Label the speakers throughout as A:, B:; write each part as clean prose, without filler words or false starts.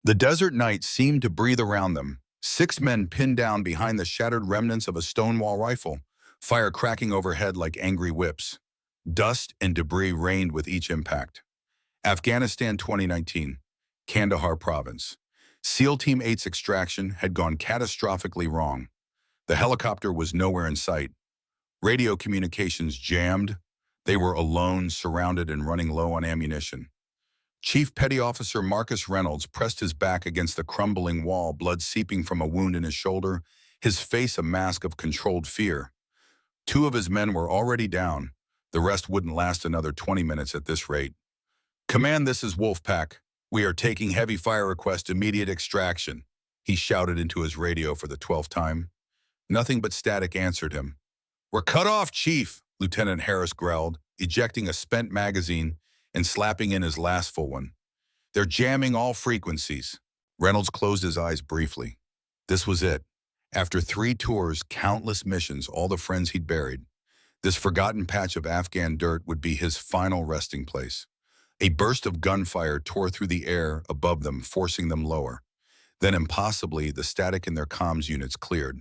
A: The desert night seemed to breathe around them. 6 men pinned down behind the shattered remnants of a Stonewall rifle, fire cracking overhead like angry whips. Dust and debris rained with each impact. Afghanistan 2019, Kandahar Province. SEAL Team 8's extraction had gone catastrophically wrong. The helicopter was nowhere in sight. Radio communications jammed. They were alone, surrounded, and running low on ammunition. Chief Petty Officer Marcus Reynolds pressed his back against the crumbling wall, blood seeping from a wound in his shoulder, his face a mask of controlled fear. 2 of his men were already down. The rest wouldn't last another 20 minutes at this rate. "Command, this is Wolfpack. We are taking heavy fire request, immediate extraction," he shouted into his radio for the 12th time. Nothing but static answered him. "We're cut off, Chief," Lieutenant Harris growled, ejecting a spent magazine and slapping in his last full one. "They're jamming all frequencies." Reynolds closed his eyes briefly. This was it. After 3 tours, countless missions, all the friends he'd buried, this forgotten patch of Afghan dirt would be his final resting place. A burst of gunfire tore through the air above them, forcing them lower. Then, impossibly, the static in their comms units cleared.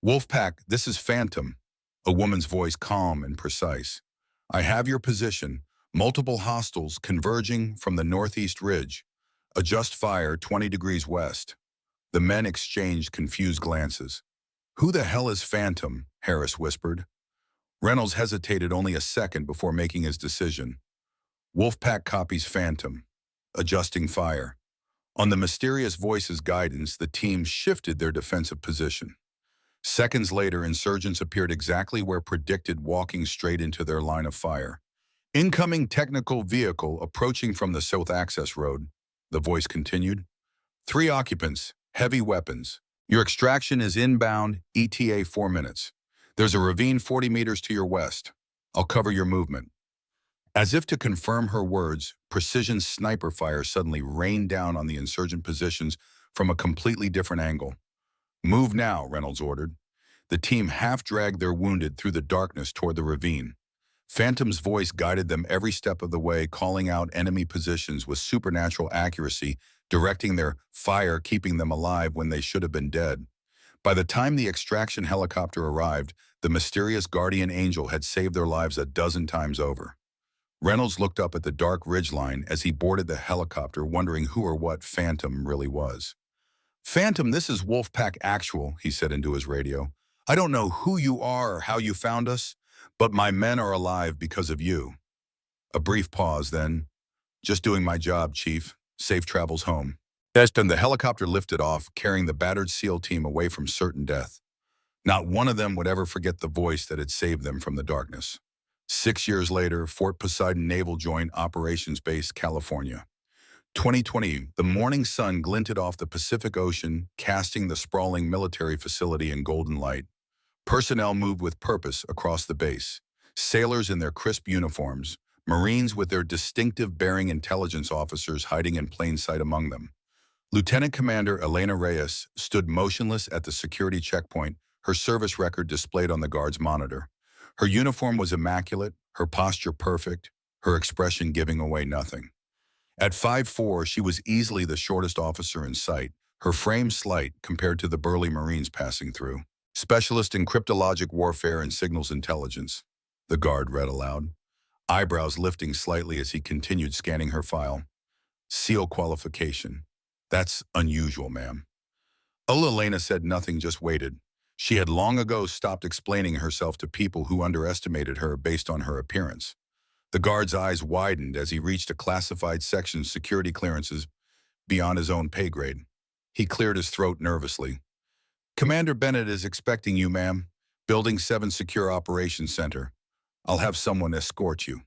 A: "Wolfpack, this is Phantom," a woman's voice calm and precise. "I have your position. Multiple hostiles converging from the northeast ridge. Adjust fire 20 degrees west." The men exchanged confused glances. "Who the hell is Phantom?" Harris whispered. Reynolds hesitated only a second before making his decision. "Wolfpack copies Phantom. Adjusting fire." On the mysterious voice's guidance, the team shifted their defensive position. Seconds later, insurgents appeared exactly where predicted, walking straight into their line of fire. "Incoming technical vehicle approaching from the south access road," the voice continued. "3 occupants, heavy weapons. Your extraction is inbound, ETA 4 minutes. There's a ravine 40 meters to your west. I'll cover your movement." As if to confirm her words, precision sniper fire suddenly rained down on the insurgent positions from a completely different angle. "Move now," Reynolds ordered. The team half-dragged their wounded through the darkness toward the ravine. Phantom's voice guided them every step of the way, calling out enemy positions with supernatural accuracy, directing their fire, keeping them alive when they should have been dead. By the time the extraction helicopter arrived, the mysterious guardian angel had saved their lives a dozen times over. Reynolds looked up at the dark ridgeline as he boarded the helicopter, wondering who or what Phantom really was. "Phantom, this is Wolfpack Actual," he said into his radio. "I don't know who you are or how you found us, but my men are alive because of you." A brief pause, then, "Just doing my job, Chief. Safe travels home." Then the helicopter lifted off, carrying the battered SEAL team away from certain death. Not one of them would ever forget the voice that had saved them from the darkness. 6 years later, Fort Poseidon Naval Joint Operations Base, California. 2020, the morning sun glinted off the Pacific Ocean, casting the sprawling military facility in golden light. Personnel moved with purpose across the base. Sailors in their crisp uniforms, Marines with their distinctive bearing, intelligence officers hiding in plain sight among them. Lieutenant Commander Elena Reyes stood motionless at the security checkpoint, her service record displayed on the guard's monitor. Her uniform was immaculate, her posture perfect, her expression giving away nothing. At 5'4", she was easily the shortest officer in sight, her frame slight compared to the burly Marines passing through. "Specialist in cryptologic warfare and signals intelligence," the guard read aloud, eyebrows lifting slightly as he continued scanning her file. "SEAL qualification. That's unusual, ma'am." Elena said nothing, just waited. She had long ago stopped explaining herself to people who underestimated her based on her appearance. The guard's eyes widened as he reached a classified section's security clearances beyond his own pay grade. He cleared his throat nervously. "Commander Bennett is expecting you, ma'am. Building 7 Secure Operations Center. I'll have someone escort you."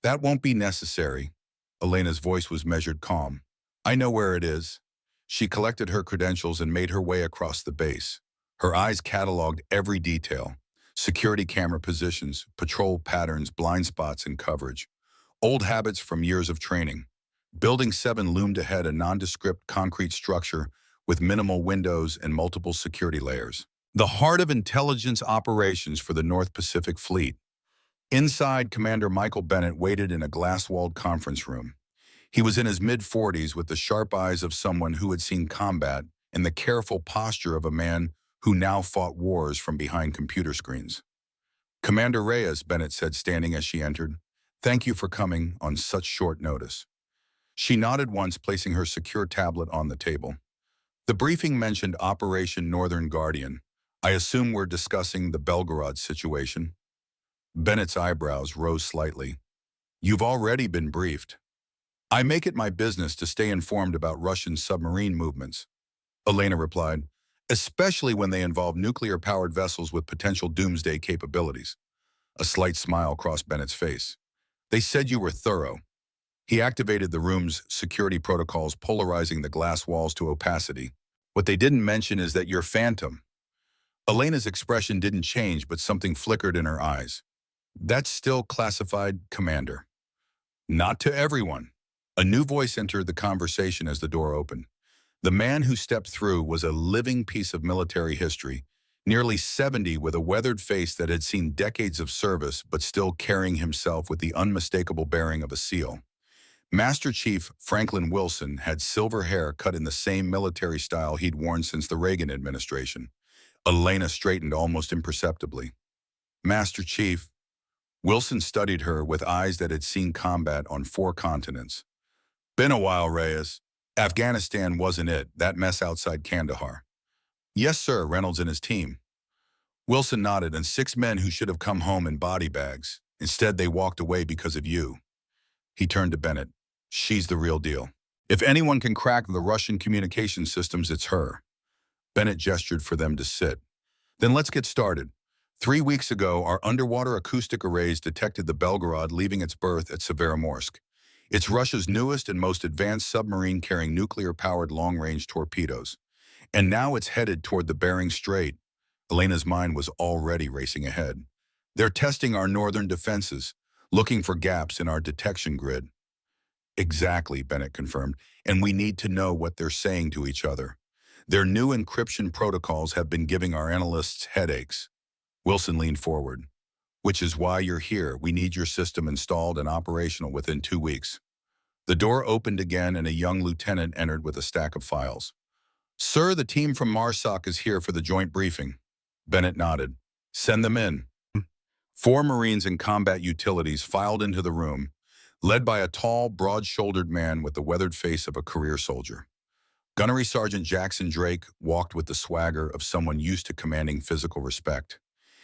A: "That won't be necessary." Elena's voice was measured calm. "I know where it is." She collected her credentials and made her way across the base. Her eyes cataloged every detail: security camera positions, patrol patterns, blind spots, and coverage. Old habits from years of training. Building 7 loomed ahead, a nondescript concrete structure with minimal windows and multiple security layers. The heart of intelligence operations for the North Pacific Fleet. Inside, Commander Michael Bennett waited in a glass-walled conference room. He was in his mid-40s with the sharp eyes of someone who had seen combat and the careful posture of a man who now fought wars from behind computer screens. "Commander Reyes," Bennett said, standing as she entered. "Thank you for coming on such short notice." She nodded once, placing her secure tablet on the table. "The briefing mentioned Operation Northern Guardian. I assume we're discussing the Belgorod situation." Bennett's eyebrows rose slightly. "You've already been briefed. I make it my business to stay informed about Russian submarine movements," Elena replied, "especially when they involve nuclear-powered vessels with potential doomsday capabilities." A slight smile crossed Bennett's face. "They said you were thorough." He activated the room's security protocols, polarizing the glass walls to opacity. "What they didn't mention is that you're Phantom." Elena's expression didn't change, but something flickered in her eyes. "That's still classified, Commander." "Not to everyone." A new voice entered the conversation as the door opened. The man who stepped through was a living piece of military history, nearly 70, with a weathered face that had seen decades of service but still carrying himself with the unmistakable bearing of a SEAL. Master Chief Franklin Wilson had silver hair cut in the same military style he'd worn since the Reagan administration. Elena straightened almost imperceptibly. "Master Chief." Wilson studied her with eyes that had seen combat on 4 continents. "Been a while, Reyes. Afghanistan wasn't it, that mess outside Kandahar?" "Yes, sir," Reynolds and his team. Wilson nodded. "And 6 men who should have come home in body bags. Instead, they walked away because of you." He turned to Bennett. "She's the real deal. If anyone can crack the Russian communication systems, it's her." Bennett gestured for them to sit. "Then let's get started. 3 weeks ago, our underwater acoustic arrays detected the Belgorod leaving its berth at Severomorsk. It's Russia's newest and most advanced submarine carrying nuclear-powered long-range torpedoes. And now it's headed toward the Bering Strait." Elena's mind was already racing ahead. "They're testing our northern defenses, looking for gaps in our detection grid." "Exactly," Bennett confirmed, "and we need to know what they're saying to each other. Their new encryption protocols have been giving our analysts headaches." Wilson leaned forward. "Which is why you're here. We need your system installed and operational within 2 weeks." The door opened again and a young lieutenant entered with a stack of files. "Sir, the team from MARSOC is here for the joint briefing." Bennett nodded. "Send them in." 4 Marines in combat utilities filed into the room, led by a tall, broad-shouldered man with the weathered face of a career soldier. Gunnery Sergeant Jackson Drake walked with the swagger of someone used to commanding physical respect.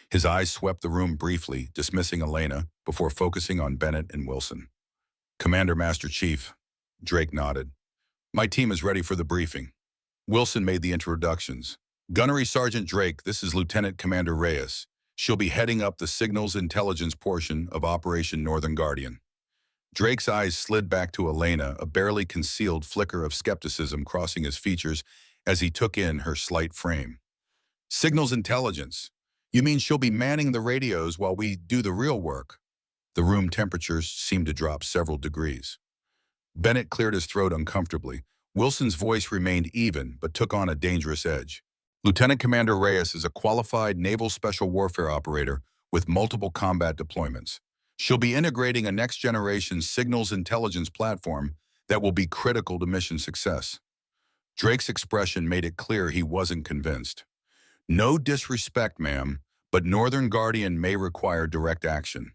A: His eyes swept the room briefly, dismissing Elena, before focusing on Bennett and Wilson. "Commander, Master Chief." Drake nodded. "My team is ready for the briefing." Wilson made the introductions. "Gunnery Sergeant Drake, this is Lieutenant Commander Reyes. She'll be heading up the signals intelligence portion of Operation Northern Guardian." Drake's eyes slid back to Elena, a barely concealed flicker of skepticism crossing his features as he took in her slight frame. "Signals intelligence? You mean she'll be manning the radios while we do the real work?" The room temperatures seemed to drop several degrees. Bennett cleared his throat uncomfortably. Wilson's voice remained even, but took on a dangerous edge. "Lieutenant Commander Reyes is a qualified naval special warfare operator with multiple combat deployments. She'll be integrating a next-generation signals intelligence platform that will be critical to mission success." Drake's expression made it clear he wasn't convinced. "No disrespect, ma'am, but Northern Guardian may require direct action.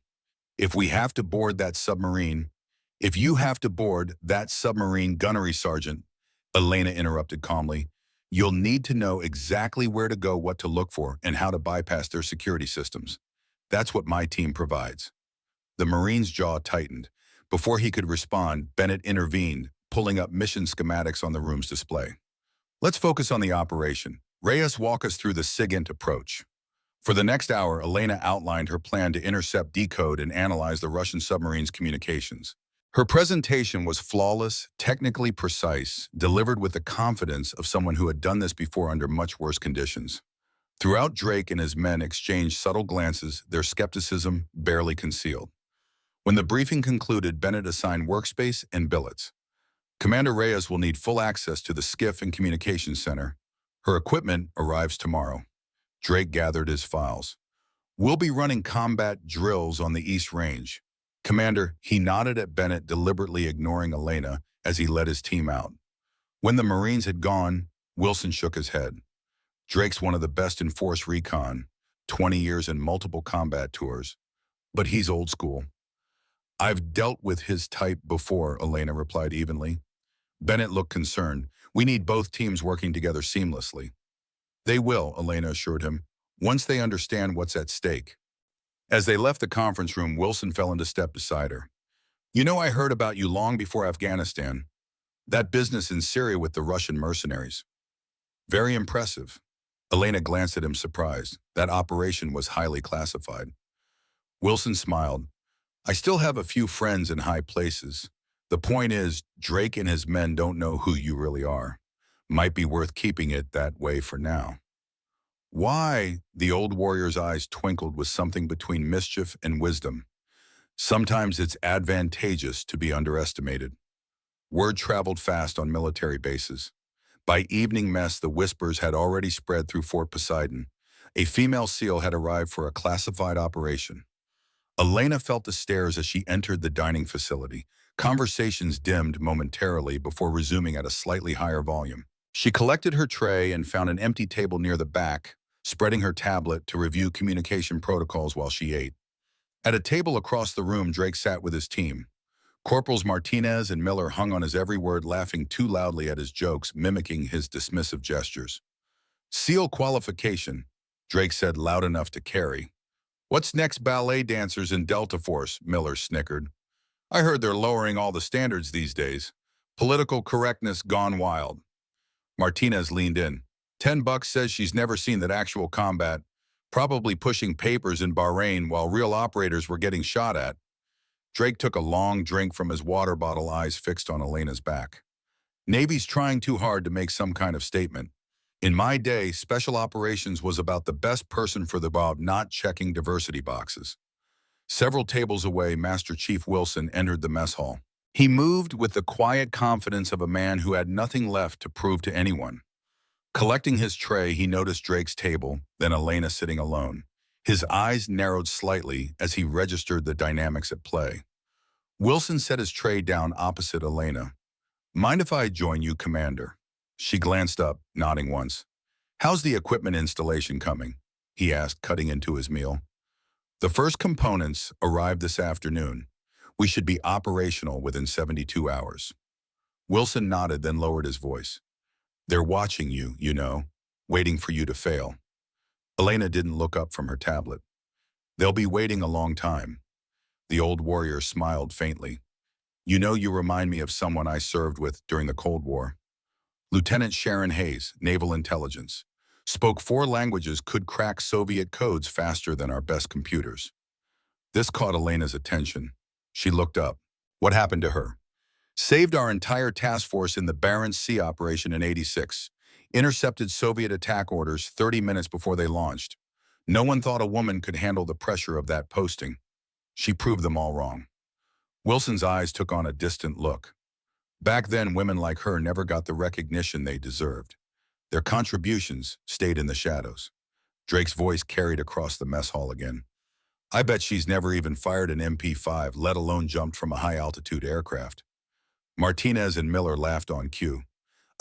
A: If we have to board that submarine—" "If you have to board that submarine, Gunnery Sergeant," Elena interrupted calmly, "you'll need to know exactly where to go, what to look for, and how to bypass their security systems. That's what my team provides." The Marine's jaw tightened. Before he could respond, Bennett intervened, pulling up mission schematics on the room's display. "Let's focus on the operation. Reyes, walk us through the SIGINT approach." For the next hour, Elena outlined her plan to intercept, decode, and analyze the Russian submarine's communications. Her presentation was flawless, technically precise, delivered with the confidence of someone who had done this before under much worse conditions. Throughout, Drake and his men exchanged subtle glances, their skepticism barely concealed. When the briefing concluded, Bennett assigned workspace and billets. "Commander Reyes will need full access to the skiff and communications center. Her equipment arrives tomorrow." Drake gathered his files. "We'll be running combat drills on the East Range. Commander, he nodded at Bennett, deliberately ignoring Elena as he led his team out. When the Marines had gone, Wilson shook his head. Drake's one of the best in force recon, 20 years in multiple combat tours. But he's old school. I've dealt with his type before, Elena replied evenly. Bennett looked concerned. We need both teams working together seamlessly. They will, Elena assured him, once they understand what's at stake. As they left the conference room, Wilson fell into step beside her. You know, I heard about you long before Afghanistan. That business in Syria with the Russian mercenaries. Very impressive. Elena glanced at him surprised. That operation was highly classified. Wilson smiled. I still have a few friends in high places. The point is, Drake and his men don't know who you really are. Might be worth keeping it that way for now. Why? The old warrior's eyes twinkled with something between mischief and wisdom. Sometimes it's advantageous to be underestimated. Word traveled fast on military bases. By evening mess, the whispers had already spread through Fort Poseidon. A female SEAL had arrived for a classified operation. Elena felt the stares as she entered the dining facility. Conversations dimmed momentarily before resuming at a slightly higher volume. She collected her tray and found an empty table near the back, spreading her tablet to review communication protocols while she ate. At a table across the room, Drake sat with his team. Corporals Martinez and Miller hung on his every word, laughing too loudly at his jokes, mimicking his dismissive gestures. SEAL qualification, Drake said loud enough to carry. What's next, ballet dancers in Delta Force? Miller snickered. I heard they're lowering all the standards these days. Political correctness gone wild. Martinez leaned in. $10 says she's never seen that actual combat, probably pushing papers in Bahrain while real operators were getting shot at. Drake took a long drink from his water bottle, eyes fixed on Elena's back. Navy's trying too hard to make some kind of statement. In my day, special operations was about the best person for the job, not checking diversity boxes. Several tables away, Master Chief Wilson entered the mess hall. He moved with the quiet confidence of a man who had nothing left to prove to anyone. Collecting his tray, he noticed Drake's table, then Elena sitting alone. His eyes narrowed slightly as he registered the dynamics at play. Wilson set his tray down opposite Elena. Mind if I join you, Commander? She glanced up, nodding once. How's the equipment installation coming? He asked, cutting into his meal. The first components arrived this afternoon. We should be operational within 72 hours. Wilson nodded, then lowered his voice. They're watching you, you know, waiting for you to fail. Elena didn't look up from her tablet. They'll be waiting a long time. The old warrior smiled faintly. You know, you remind me of someone I served with during the Cold War. Lieutenant Sharon Hayes, Naval Intelligence. Spoke 4 languages, could crack Soviet codes faster than our best computers. This caught Elena's attention. She looked up. What happened to her? Saved our entire task force in the Barents Sea operation in '86. Intercepted Soviet attack orders 30 minutes before they launched. No one thought a woman could handle the pressure of that posting. She proved them all wrong. Wilson's eyes took on a distant look. Back then, women like her never got the recognition they deserved. Their contributions stayed in the shadows. Drake's voice carried across the mess hall again. I bet she's never even fired an MP5, let alone jumped from a high-altitude aircraft. Martinez and Miller laughed on cue.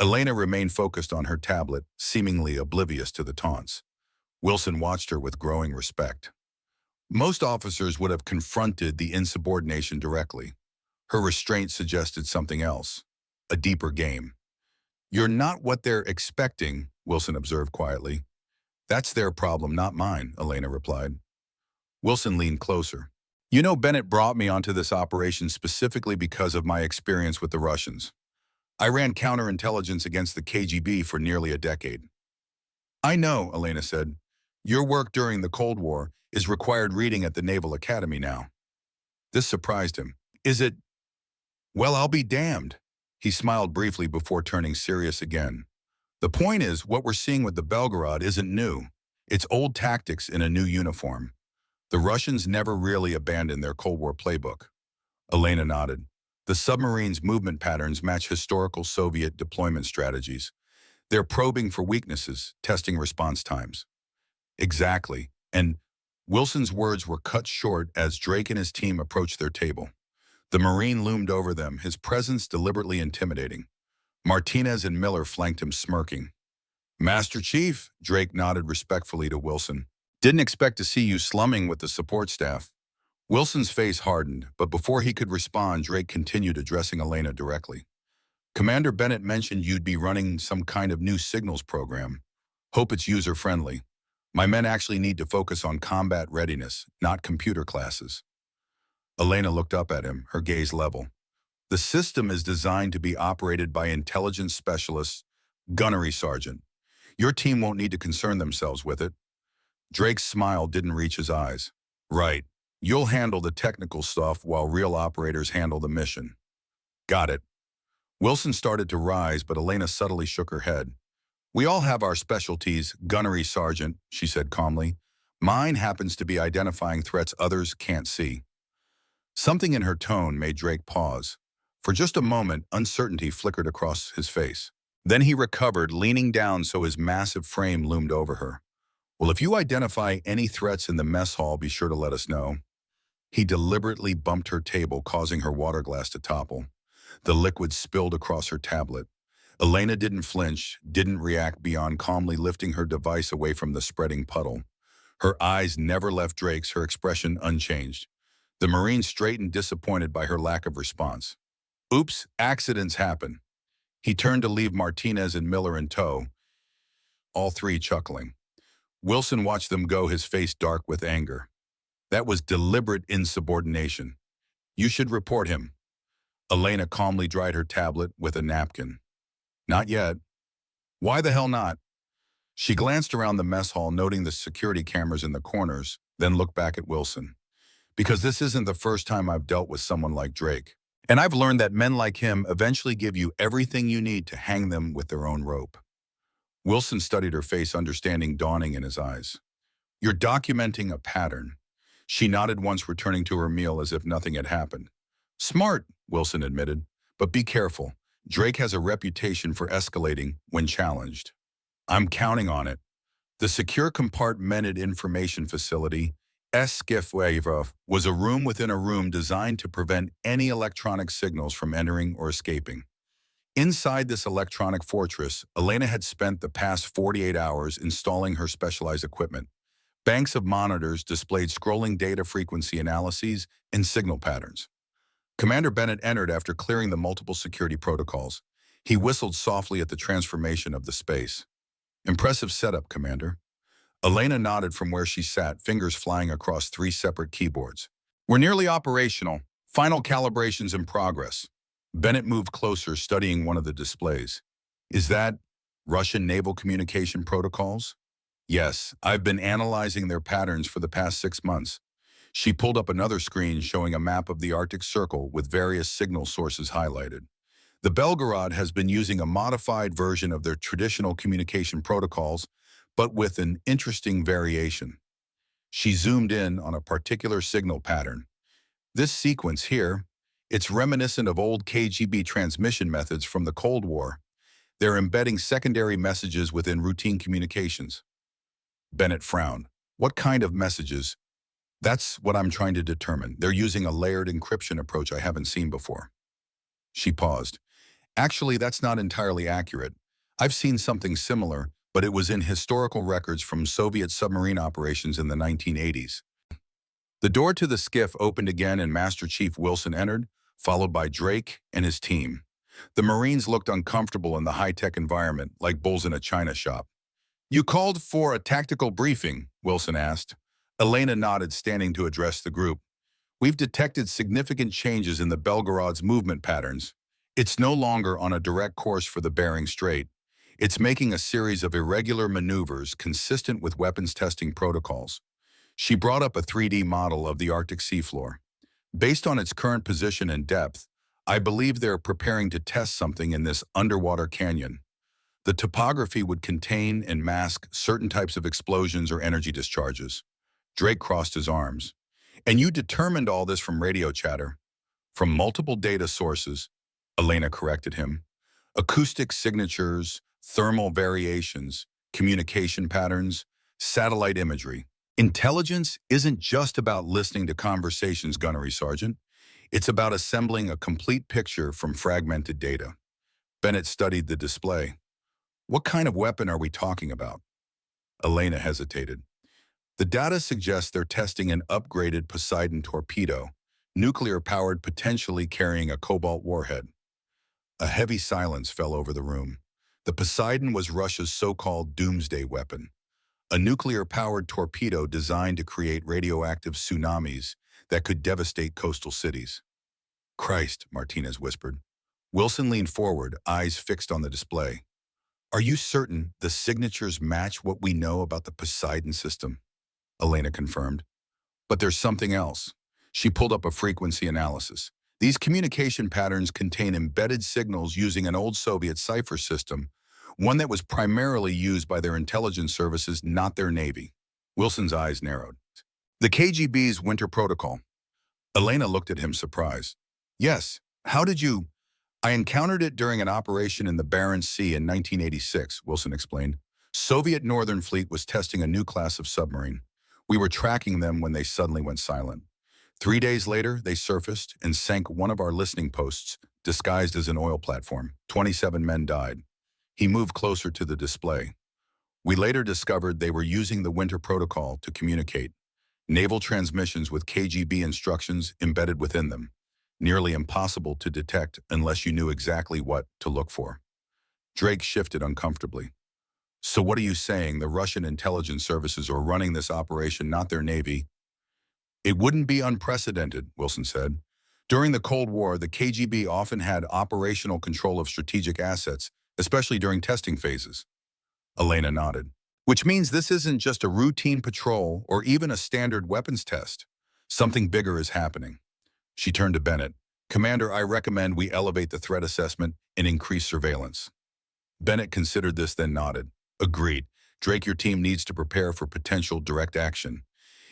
A: Elena remained focused on her tablet, seemingly oblivious to the taunts. Wilson watched her with growing respect. Most officers would have confronted the insubordination directly. Her restraint suggested something else, a deeper game. You're not what they're expecting, Wilson observed quietly. That's their problem, not mine, Elena replied. Wilson leaned closer. You know, Bennett brought me onto this operation specifically because of my experience with the Russians. I ran counterintelligence against the KGB for nearly a decade. I know, Elena said. Your work during the Cold War is required reading at the Naval Academy now. This surprised him. Is it? Well, I'll be damned. He smiled briefly before turning serious again. The point is, what we're seeing with the Belgorod isn't new. It's old tactics in a new uniform. The Russians never really abandoned their Cold War playbook. Elena nodded. The submarines' movement patterns match historical Soviet deployment strategies. They're probing for weaknesses, testing response times. Exactly. And Wilson's words were cut short as Drake and his team approached their table. The Marine loomed over them, his presence deliberately intimidating. Martinez and Miller flanked him, smirking. Master Chief, Drake nodded respectfully to Wilson. Didn't expect to see you slumming with the support staff. Wilson's face hardened, but before he could respond, Drake continued, addressing Elena directly. Commander Bennett mentioned you'd be running some kind of new signals program. Hope it's user-friendly. My men actually need to focus on combat readiness, not computer classes. Elena looked up at him, her gaze level. The system is designed to be operated by intelligence specialists, gunnery sergeant. Your team won't need to concern themselves with it. Drake's smile didn't reach his eyes. Right. You'll handle the technical stuff while real operators handle the mission. Got it. Wilson started to rise, but Elena subtly shook her head. We all have our specialties, gunnery sergeant, she said calmly. Mine happens to be identifying threats others can't see. Something in her tone made Drake pause. For just a moment, uncertainty flickered across his face. Then he recovered, leaning down so his massive frame loomed over her. Well, if you identify any threats in the mess hall, be sure to let us know. He deliberately bumped her table, causing her water glass to topple. The liquid spilled across her tablet. Elena didn't flinch, didn't react beyond calmly lifting her device away from the spreading puddle. Her eyes never left Drake's, her expression unchanged. The Marine straightened, disappointed by her lack of response. Oops, accidents happen. He turned to leave Martinez and Miller in tow, all three chuckling. Wilson watched them go, his face dark with anger. That was deliberate insubordination. You should report him. Elena calmly dried her tablet with a napkin. Not yet. Why the hell not? She glanced around the mess hall, noting the security cameras in the corners, then looked back at Wilson. Because this isn't the first time I've dealt with someone like Drake. And I've learned that men like him eventually give you everything you need to hang them with their own rope. Wilson studied her face, understanding dawning in his eyes. You're documenting a pattern. She nodded once, returning to her meal as if nothing had happened. Smart, Wilson admitted, but be careful. Drake has a reputation for escalating when challenged. I'm counting on it. The Secure Compartmented Information Facility, SCIF, was a room within a room designed to prevent any electronic signals from entering or escaping. Inside this electronic fortress, Elena had spent the past 48 hours installing her specialized equipment. Banks of monitors displayed scrolling data frequency analyses and signal patterns. Commander Bennett entered after clearing the multiple security protocols. He whistled softly at the transformation of the space. Impressive setup, Commander. Elena nodded from where she sat, fingers flying across 3 separate keyboards. We're nearly operational. Final calibrations in progress. Bennett moved closer, studying one of the displays. Is that Russian naval communication protocols? Yes, I've been analyzing their patterns for the past 6 months. She pulled up another screen showing a map of the Arctic Circle with various signal sources highlighted. The Belgorod has been using a modified version of their traditional communication protocols, but with an interesting variation. She zoomed in on a particular signal pattern. This sequence here, it's reminiscent of old KGB transmission methods from the Cold War. They're embedding secondary messages within routine communications. Bennett frowned. What kind of messages? That's what I'm trying to determine. They're using a layered encryption approach I haven't seen before. She paused. Actually, that's not entirely accurate. I've seen something similar, but it was in historical records from Soviet submarine operations in the 1980s. The door to the skiff opened again and Master Chief Wilson entered, followed by Drake and his team. The Marines looked uncomfortable in the high-tech environment, like bulls in a china shop. You called for a tactical briefing, Wilson asked. Elena nodded, standing to address the group. We've detected significant changes in the Belgorod's movement patterns. It's no longer on a direct course for the Bering Strait. It's making a series of irregular maneuvers consistent with weapons testing protocols. She brought up a 3D model of the Arctic seafloor. Based on its current position and depth, I believe they're preparing to test something in this underwater canyon. The topography would contain and mask certain types of explosions or energy discharges. Drake crossed his arms. And you determined all this from radio chatter? From multiple data sources, Elena corrected him. Acoustic signatures, thermal variations, communication patterns, satellite imagery. Intelligence isn't just about listening to conversations, Gunnery Sergeant. It's about assembling a complete picture from fragmented data. Bennett studied the display. What kind of weapon are we talking about? Elena hesitated. The data suggests they're testing an upgraded Poseidon torpedo, nuclear-powered, potentially carrying a cobalt warhead. A heavy silence fell over the room. The Poseidon was Russia's so-called doomsday weapon, a nuclear-powered torpedo designed to create radioactive tsunamis that could devastate coastal cities. Christ, Martinez whispered. Wilson leaned forward, eyes fixed on the display. Are you certain the signatures match what we know about the Poseidon system? Elena confirmed. But there's something else. She pulled up a frequency analysis. These communication patterns contain embedded signals using an old Soviet cipher system, one that was primarily used by their intelligence services, not their Navy. Wilson's eyes narrowed. The KGB's Winter Protocol. Elena looked at him surprised. Yes, how did you? I encountered it during an operation in the Barents Sea in 1986, Wilson explained. Soviet Northern Fleet was testing a new class of submarine. We were tracking them when they suddenly went silent. 3 days later, they surfaced and sank one of our listening posts, disguised as an oil platform. 27 men died. He moved closer to the display. We later discovered they were using the Winter Protocol to communicate. Naval transmissions with KGB instructions embedded within them. Nearly impossible to detect unless you knew exactly what to look for. Drake shifted uncomfortably. So what are you saying? The Russian intelligence services are running this operation, not their Navy? It wouldn't be unprecedented, Wilson said. During the Cold War, the KGB often had operational control of strategic assets, especially during testing phases. Elena nodded. Which means this isn't just a routine patrol or even a standard weapons test. Something bigger is happening. She turned to Bennett. Commander, I recommend we elevate the threat assessment and increase surveillance. Bennett considered this, then nodded. Agreed. Drake, your team needs to prepare for potential direct action.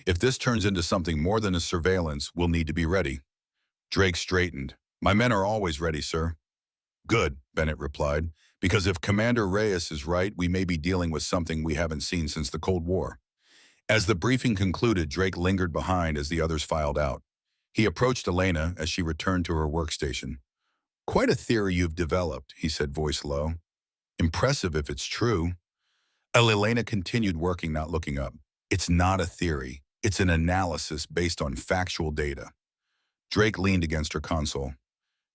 A: If this turns into something more than a surveillance, we'll need to be ready. Drake straightened. My men are always ready, sir. Good, Bennett replied, because if Commander Reyes is right, we may be dealing with something we haven't seen since the Cold War. As the briefing concluded, Drake lingered behind as the others filed out. He approached Elena as she returned to her workstation. Quite a theory you've developed, he said, voice low. Impressive if it's true. Elena continued working, not looking up. It's not a theory. It's an analysis based on factual data. Drake leaned against her console.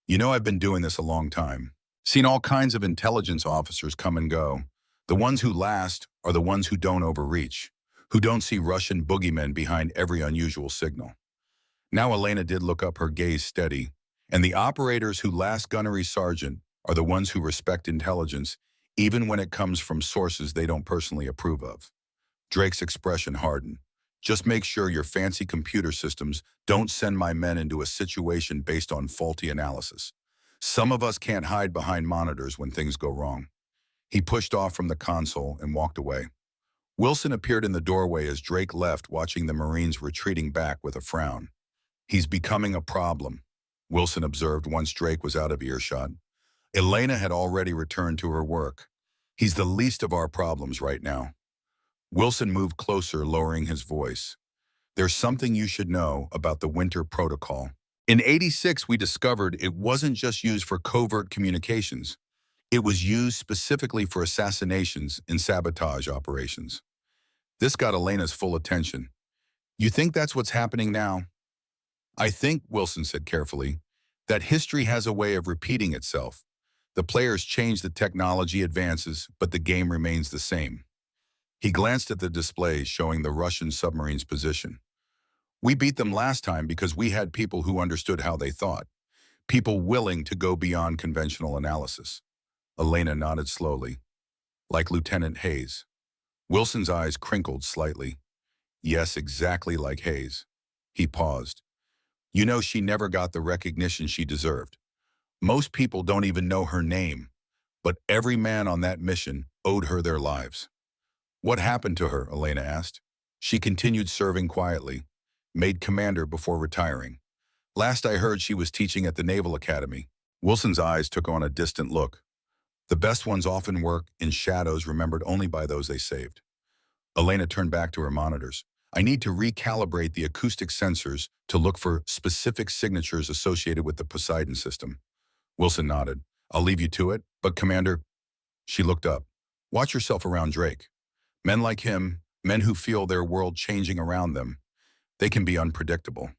A: You know, I've been doing this a long time. Seen all kinds of intelligence officers come and go. The ones who last are the ones who don't overreach, who don't see Russian boogeymen behind every unusual signal. Now Elena did look up, her gaze steady. And the operators who last, Gunnery Sergeant, are the ones who respect intelligence, even when it comes from sources they don't personally approve of. Drake's expression hardened. Just make sure your fancy computer systems don't send my men into a situation based on faulty analysis. Some of us can't hide behind monitors when things go wrong. He pushed off from the console and walked away. Wilson appeared in the doorway as Drake left, watching the Marines retreating back with a frown. He's becoming a problem, Wilson observed once Drake was out of earshot. Elena had already returned to her work. He's the least of our problems right now. Wilson moved closer, lowering his voice. There's something you should know about the Winter Protocol. In '86, we discovered it wasn't just used for covert communications. It was used specifically for assassinations and sabotage operations. This got Elena's full attention. You think that's what's happening now? I think, Wilson said carefully, that history has a way of repeating itself. The players change, the technology advances, but the game remains the same. He glanced at the displays showing the Russian submarine's position. We beat them last time because we had people who understood how they thought, people willing to go beyond conventional analysis. Elena nodded slowly. Like Lieutenant Hayes. Wilson's eyes crinkled slightly. Yes, exactly like Hayes. He paused. You know, she never got the recognition she deserved. Most people don't even know her name, but every man on that mission owed her their lives. What happened to her? Elena asked. She continued serving quietly, made commander before retiring. Last I heard, she was teaching at the Naval Academy. Wilson's eyes took on a distant look. The best ones often work in shadows, remembered only by those they saved. Elena turned back to her monitors. I need to recalibrate the acoustic sensors to look for specific signatures associated with the Poseidon system. Wilson nodded. I'll leave you to it, but Commander, she looked up. Watch yourself around Drake. Men like him, men who feel their world changing around them, they can be unpredictable.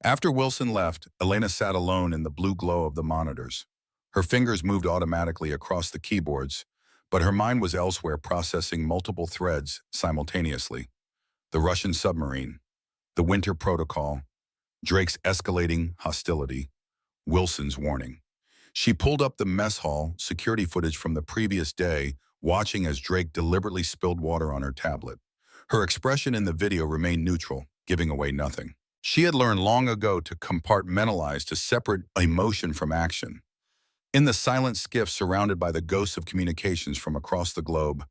A: After Wilson left, Elena sat alone in the blue glow of the monitors. Her fingers moved automatically across the keyboards, but her mind was elsewhere processing multiple threads simultaneously. The Russian submarine, the Winter Protocol, Drake's escalating hostility, Wilson's warning. She pulled up the mess hall security footage from the previous day, watching as Drake deliberately spilled water on her tablet. Her expression in the video remained neutral, giving away nothing. She had learned long ago to compartmentalize, to separate emotion from action. In the silent skiff surrounded by the ghosts of communications from across the globe,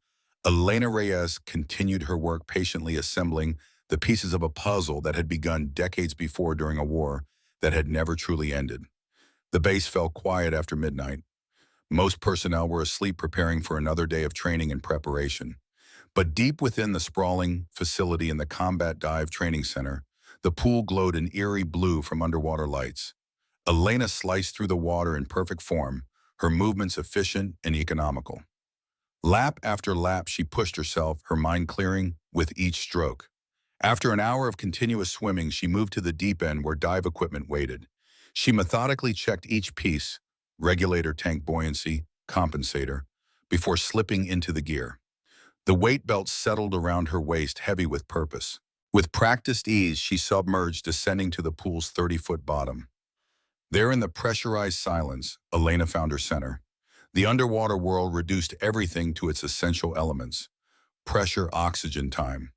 A: Elena Reyes continued her work, patiently assembling the pieces of a puzzle that had begun decades before during a war that had never truly ended. The base fell quiet after midnight. Most personnel were asleep, preparing for another day of training and preparation. But deep within the sprawling facility in the Combat Dive Training Center, the pool glowed an eerie blue from underwater lights. Elena sliced through the water in perfect form, her movements efficient and economical. Lap after lap, she pushed herself, her mind clearing with each stroke. After an hour of continuous swimming, she moved to the deep end where dive equipment waited. She methodically checked each piece, regulator, tank buoyancy, compensator, before slipping into the gear. The weight belt settled around her waist, heavy with purpose. With practiced ease, she submerged, descending to the pool's 30-foot bottom. There in the pressurized silence, Elena found her center. The underwater world reduced everything to its essential elements. Pressure, oxygen, time.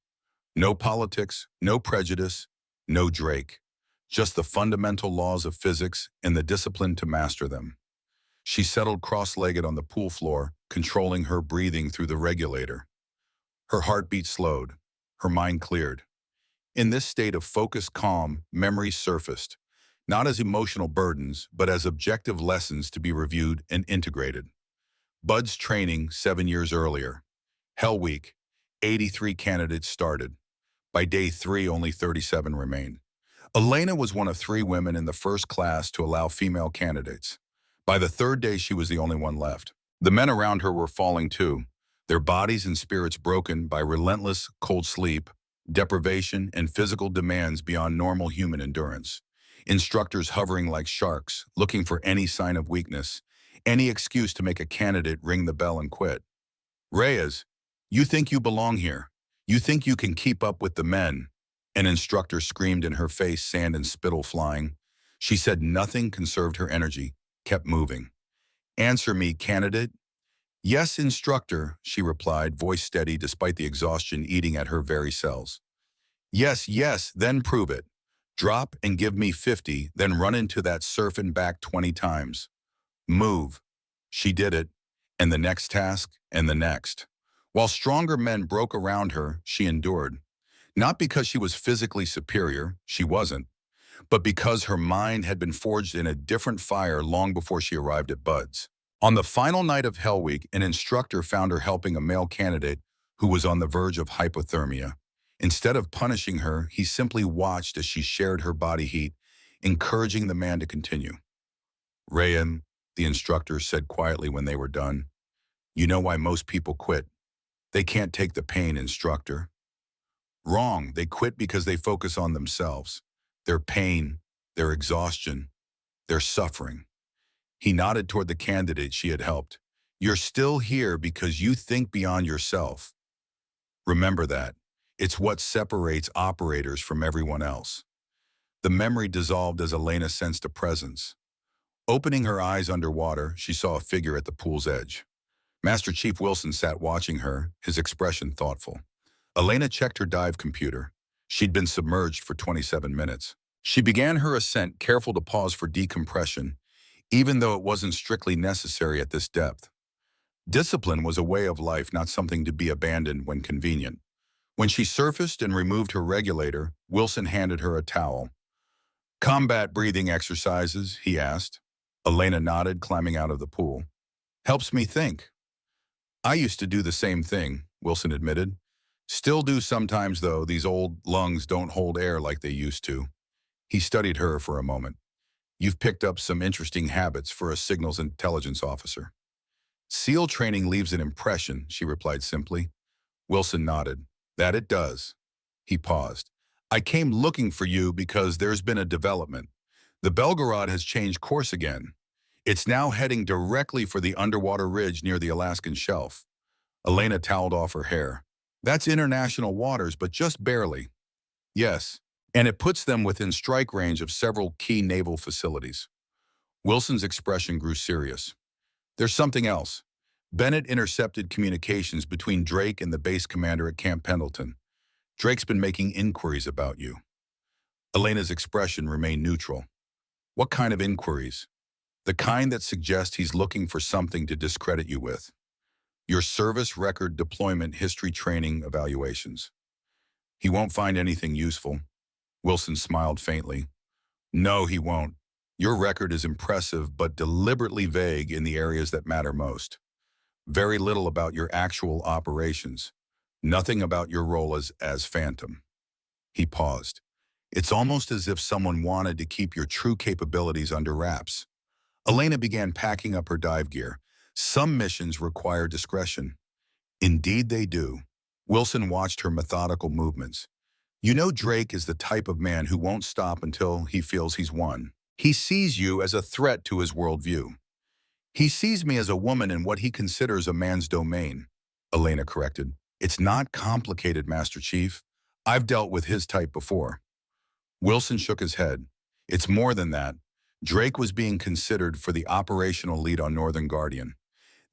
A: No politics, no prejudice, no Drake. Just the fundamental laws of physics and the discipline to master them. She settled cross-legged on the pool floor, controlling her breathing through the regulator. Her heartbeat slowed. Her mind cleared. In this state of focused calm, memories surfaced, not as emotional burdens, but as objective lessons to be reviewed and integrated. Bud's training 7 years earlier. Hell Week, 83 candidates started. By day 3, only 37 remained. Elena was one of 3 women in the first class to allow female candidates. By the 3rd day, she was the only one left. The men around her were falling too, their bodies and spirits broken by relentless cold sleep, deprivation, and physical demands beyond normal human endurance. Instructors hovering like sharks, looking for any sign of weakness, any excuse to make a candidate ring the bell and quit. Reyes, you think you belong here. You think you can keep up with the men. An instructor screamed in her face, sand and spittle flying. She said nothing, conserved her energy, kept moving. Answer me, candidate. Yes, instructor, she replied, voice steady despite the exhaustion eating at her very cells. Yes, yes, then prove it. Drop and give me 50, then run into that surf and back 20 times. Move. She did it, and the next task, and the next. While stronger men broke around her, she endured. Not because she was physically superior, she wasn't, but because her mind had been forged in a different fire long before she arrived at Bud's. On the final night of Hell Week, an instructor found her helping a male candidate who was on the verge of hypothermia. Instead of punishing her, he simply watched as she shared her body heat, encouraging the man to continue. Rayam, the instructor said quietly when they were done, you know why most people quit. They can't take the pain, instructor. Wrong, they quit because they focus on themselves, their pain, their exhaustion, their suffering. He nodded toward the candidate she had helped. You're still here because you think beyond yourself. Remember that. It's what separates operators from everyone else. The memory dissolved as Elena sensed a presence. Opening her eyes underwater, she saw a figure at the pool's edge. Master Chief Wilson sat watching her, his expression thoughtful. Elena checked her dive computer. She'd been submerged for 27 minutes. She began her ascent, careful to pause for decompression, even though it wasn't strictly necessary at this depth. Discipline was a way of life, not something to be abandoned when convenient. When she surfaced and removed her regulator, Wilson handed her a towel. Combat breathing exercises, he asked. Elena nodded, climbing out of the pool. Helps me think. I used to do the same thing, Wilson admitted. Still do sometimes, though. These old lungs don't hold air like they used to. He studied her for a moment. You've picked up some interesting habits for a signals intelligence officer. SEAL training leaves an impression, she replied simply. Wilson nodded. That it does. He paused. I came looking for you because there's been a development. The Belgorod has changed course again. It's now heading directly for the underwater ridge near the Alaskan shelf. Elena toweled off her hair. That's international waters, but just barely. Yes, and it puts them within strike range of several key naval facilities. Wilson's expression grew serious. There's something else. Bennett intercepted communications between Drake and the base commander at Camp Pendleton. Drake's been making inquiries about you. Elena's expression remained neutral. What kind of inquiries? The kind that suggest he's looking for something to discredit you with. Your service record deployment history training evaluations. He won't find anything useful. Wilson smiled faintly. No, he won't. Your record is impressive but deliberately vague in the areas that matter most. Very little about your actual operations. Nothing about your role as Phantom. He paused. It's almost as if someone wanted to keep your true capabilities under wraps. Elena began packing up her dive gear. Some missions require discretion. Indeed they do. Wilson watched her methodical movements. You know Drake is the type of man who won't stop until he feels he's won. He sees you as a threat to his worldview. He sees me as a woman in what he considers a man's domain, Elena corrected. It's not complicated, Master Chief. I've dealt with his type before. Wilson shook his head. It's more than that. Drake was being considered for the operational lead on Northern Guardian.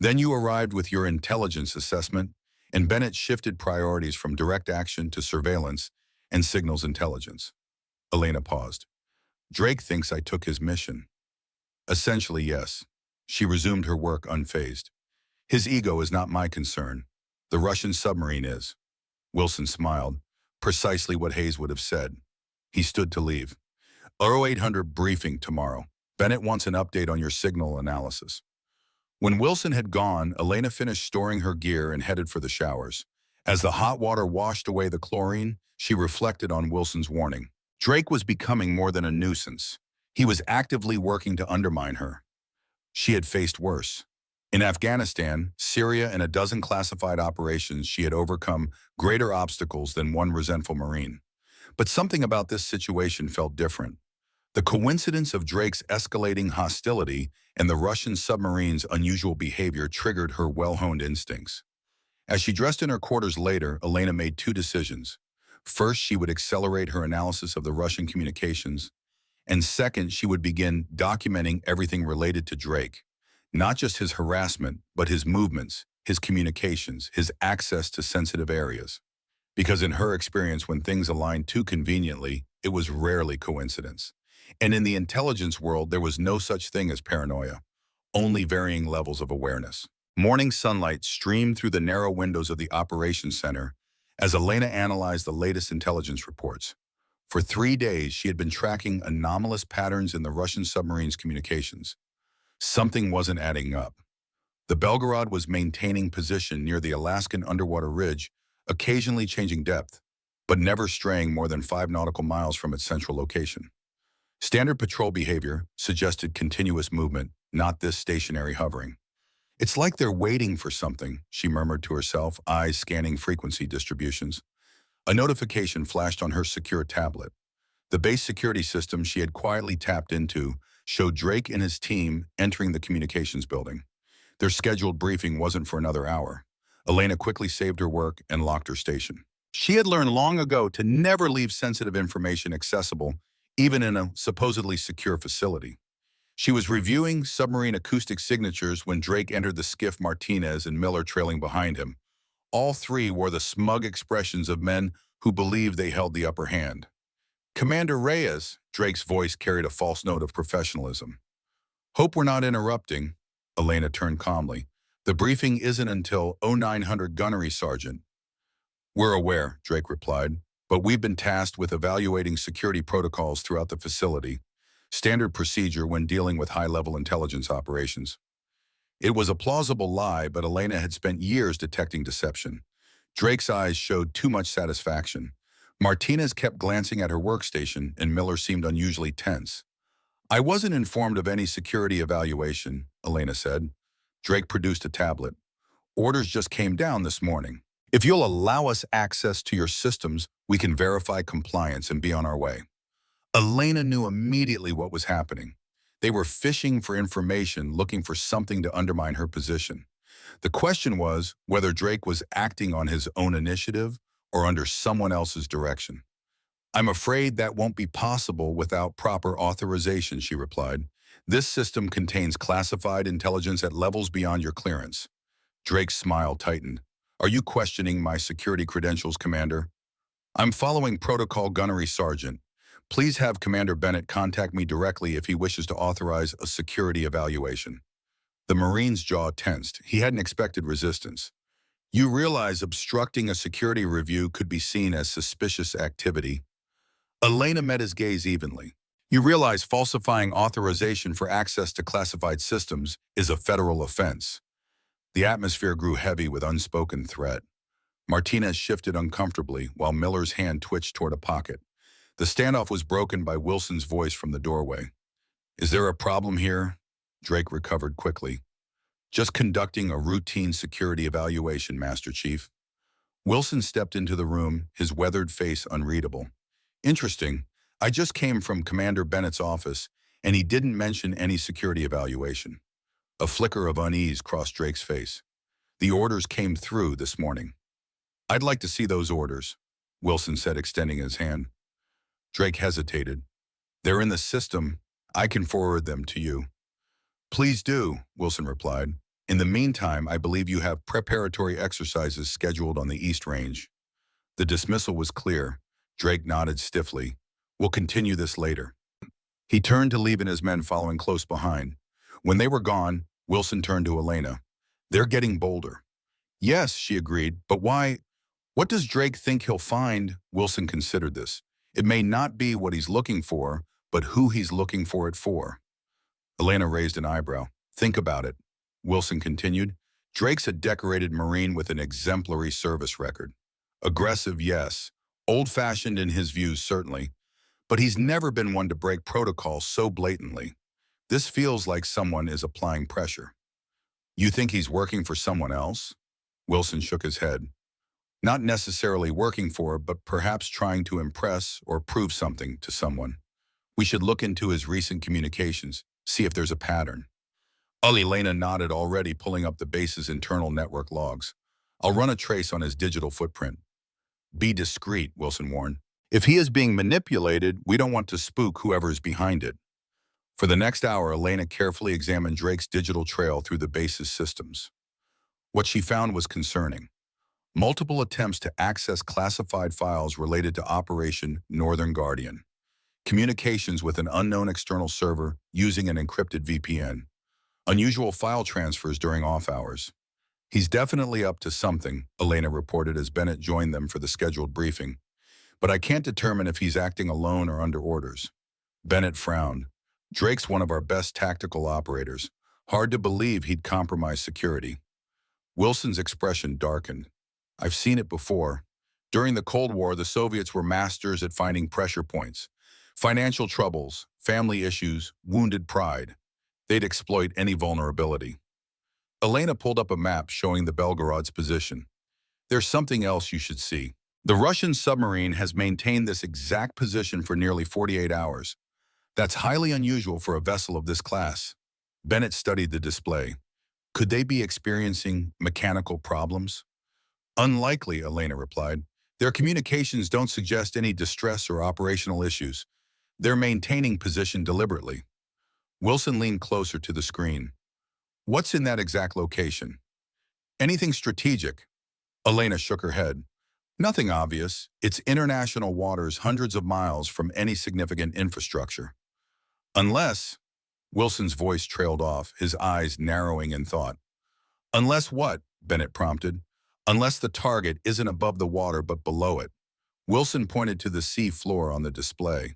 A: Then you arrived with your intelligence assessment, and Bennett shifted priorities from direct action to surveillance and signals intelligence. Elena paused. Drake thinks I took his mission. Essentially, yes. She resumed her work unfazed. His ego is not my concern. The Russian submarine is. Wilson smiled, precisely what Hayes would have said. He stood to leave. 0800 briefing tomorrow. Bennett wants an update on your signal analysis. When Wilson had gone, Elena finished storing her gear and headed for the showers. As the hot water washed away the chlorine, she reflected on Wilson's warning. Drake was becoming more than a nuisance. He was actively working to undermine her. She had faced worse. In Afghanistan, Syria, and a dozen classified operations, she had overcome greater obstacles than one resentful Marine. But something about this situation felt different. The coincidence of Drake's escalating hostility and the Russian submarine's unusual behavior triggered her well-honed instincts. As she dressed in her quarters later, Elena made two decisions. First, she would accelerate her analysis of the Russian communications, and second, she would begin documenting everything related to Drake. Not just his harassment, but his movements, his communications, his access to sensitive areas. Because in her experience, when things aligned too conveniently, it was rarely coincidence. And in the intelligence world, there was no such thing as paranoia, only varying levels of awareness. Morning sunlight streamed through the narrow windows of the operations center as Elena analyzed the latest intelligence reports. For 3 days, she had been tracking anomalous patterns in the Russian submarine's communications. Something wasn't adding up. The Belgorod was maintaining position near the Alaskan underwater ridge, occasionally changing depth, but never straying more than 5 nautical miles from its central location. Standard patrol behavior suggested continuous movement, not this stationary hovering. It's like they're waiting for something, she murmured to herself, eyes scanning frequency distributions. A notification flashed on her secure tablet. The base security system she had quietly tapped into showed Drake and his team entering the communications building. Their scheduled briefing wasn't for another hour. Elena quickly saved her work and locked her station. She had learned long ago to never leave sensitive information accessible, even in a supposedly secure facility. She was reviewing submarine acoustic signatures when Drake entered the skiff, Martinez and Miller trailing behind him. All three wore the smug expressions of men who believed they held the upper hand. Commander Reyes, Drake's voice carried a false note of professionalism. Hope we're not interrupting. Elena turned calmly. The briefing isn't until 0900 gunnery, Sergeant. We're aware, Drake replied, but we've been tasked with evaluating security protocols throughout the facility, standard procedure when dealing with high-level intelligence operations. It was a plausible lie, but Elena had spent years detecting deception. Drake's eyes showed too much satisfaction. Martinez kept glancing at her workstation, and Miller seemed unusually tense. I wasn't informed of any security evaluation, Elena said. Drake produced a tablet. Orders just came down this morning. If you'll allow us access to your systems, we can verify compliance and be on our way. Elena knew immediately what was happening. They were fishing for information, looking for something to undermine her position. The question was whether Drake was acting on his own initiative or under someone else's direction. I'm afraid that won't be possible without proper authorization, she replied. This system contains classified intelligence at levels beyond your clearance. Drake's smile tightened. Are you questioning my security credentials, Commander? I'm following protocol, Gunnery Sergeant. Please have Commander Bennett contact me directly if he wishes to authorize a security evaluation. The Marine's jaw tensed. He hadn't expected resistance. You realize obstructing a security review could be seen as suspicious activity. Elena met his gaze evenly. You realize falsifying authorization for access to classified systems is a federal offense. The atmosphere grew heavy with unspoken threat. Martinez shifted uncomfortably while Miller's hand twitched toward a pocket. The standoff was broken by Wilson's voice from the doorway. Is there a problem here? Drake recovered quickly. Just conducting a routine security evaluation, Master Chief. Wilson stepped into the room, his weathered face unreadable. Interesting. I just came from Commander Bennett's office, and he didn't mention any security evaluation. A flicker of unease crossed Drake's face. The orders came through this morning. I'd like to see those orders, Wilson said, extending his hand. Drake hesitated. They're in the system. I can forward them to you. Please do, Wilson replied. In the meantime, I believe you have preparatory exercises scheduled on the East Range. The dismissal was clear. Drake nodded stiffly. We'll continue this later. He turned to leave and his men following close behind. When they were gone, Wilson turned to Elena. They're getting bolder. Yes, she agreed, but why? What does Drake think he'll find? Wilson considered this. It may not be what he's looking for, but who he's looking for it for. Elena raised an eyebrow. Think about it. Wilson continued. Drake's a decorated Marine with an exemplary service record. Aggressive, yes. Old-fashioned in his views, certainly. But he's never been one to break protocol so blatantly. This feels like someone is applying pressure. You think he's working for someone else? Wilson shook his head. Not necessarily working for, but perhaps trying to impress or prove something to someone. We should look into his recent communications, see if there's a pattern. Elena nodded, already pulling up the base's internal network logs. I'll run a trace on his digital footprint. Be discreet, Wilson warned. If he is being manipulated, we don't want to spook whoever's behind it. For the next hour, Elena carefully examined Drake's digital trail through the base's systems. What she found was concerning. Multiple attempts to access classified files related to Operation Northern Guardian. Communications with an unknown external server using an encrypted VPN. Unusual file transfers during off hours. He's definitely up to something, Elena reported as Bennett joined them for the scheduled briefing. But I can't determine if he's acting alone or under orders. Bennett frowned. Drake's one of our best tactical operators. Hard to believe he'd compromise security. Wilson's expression darkened. I've seen it before. During the Cold War, the Soviets were masters at finding pressure points. Financial troubles, family issues, wounded pride. They'd exploit any vulnerability. Elena pulled up a map showing the Belgorod's position. There's something else you should see. The Russian submarine has maintained this exact position for nearly 48 hours. That's highly unusual for a vessel of this class. Bennett studied the display. Could they be experiencing mechanical problems? Unlikely, Elena replied. Their communications don't suggest any distress or operational issues. They're maintaining position deliberately. Wilson leaned closer to the screen. What's in that exact location? Anything strategic? Elena shook her head. Nothing obvious. It's international waters hundreds of miles from any significant infrastructure. Unless, Wilson's voice trailed off, his eyes narrowing in thought. Unless what? Bennett prompted. Unless the target isn't above the water but below it. Wilson pointed to the sea floor on the display.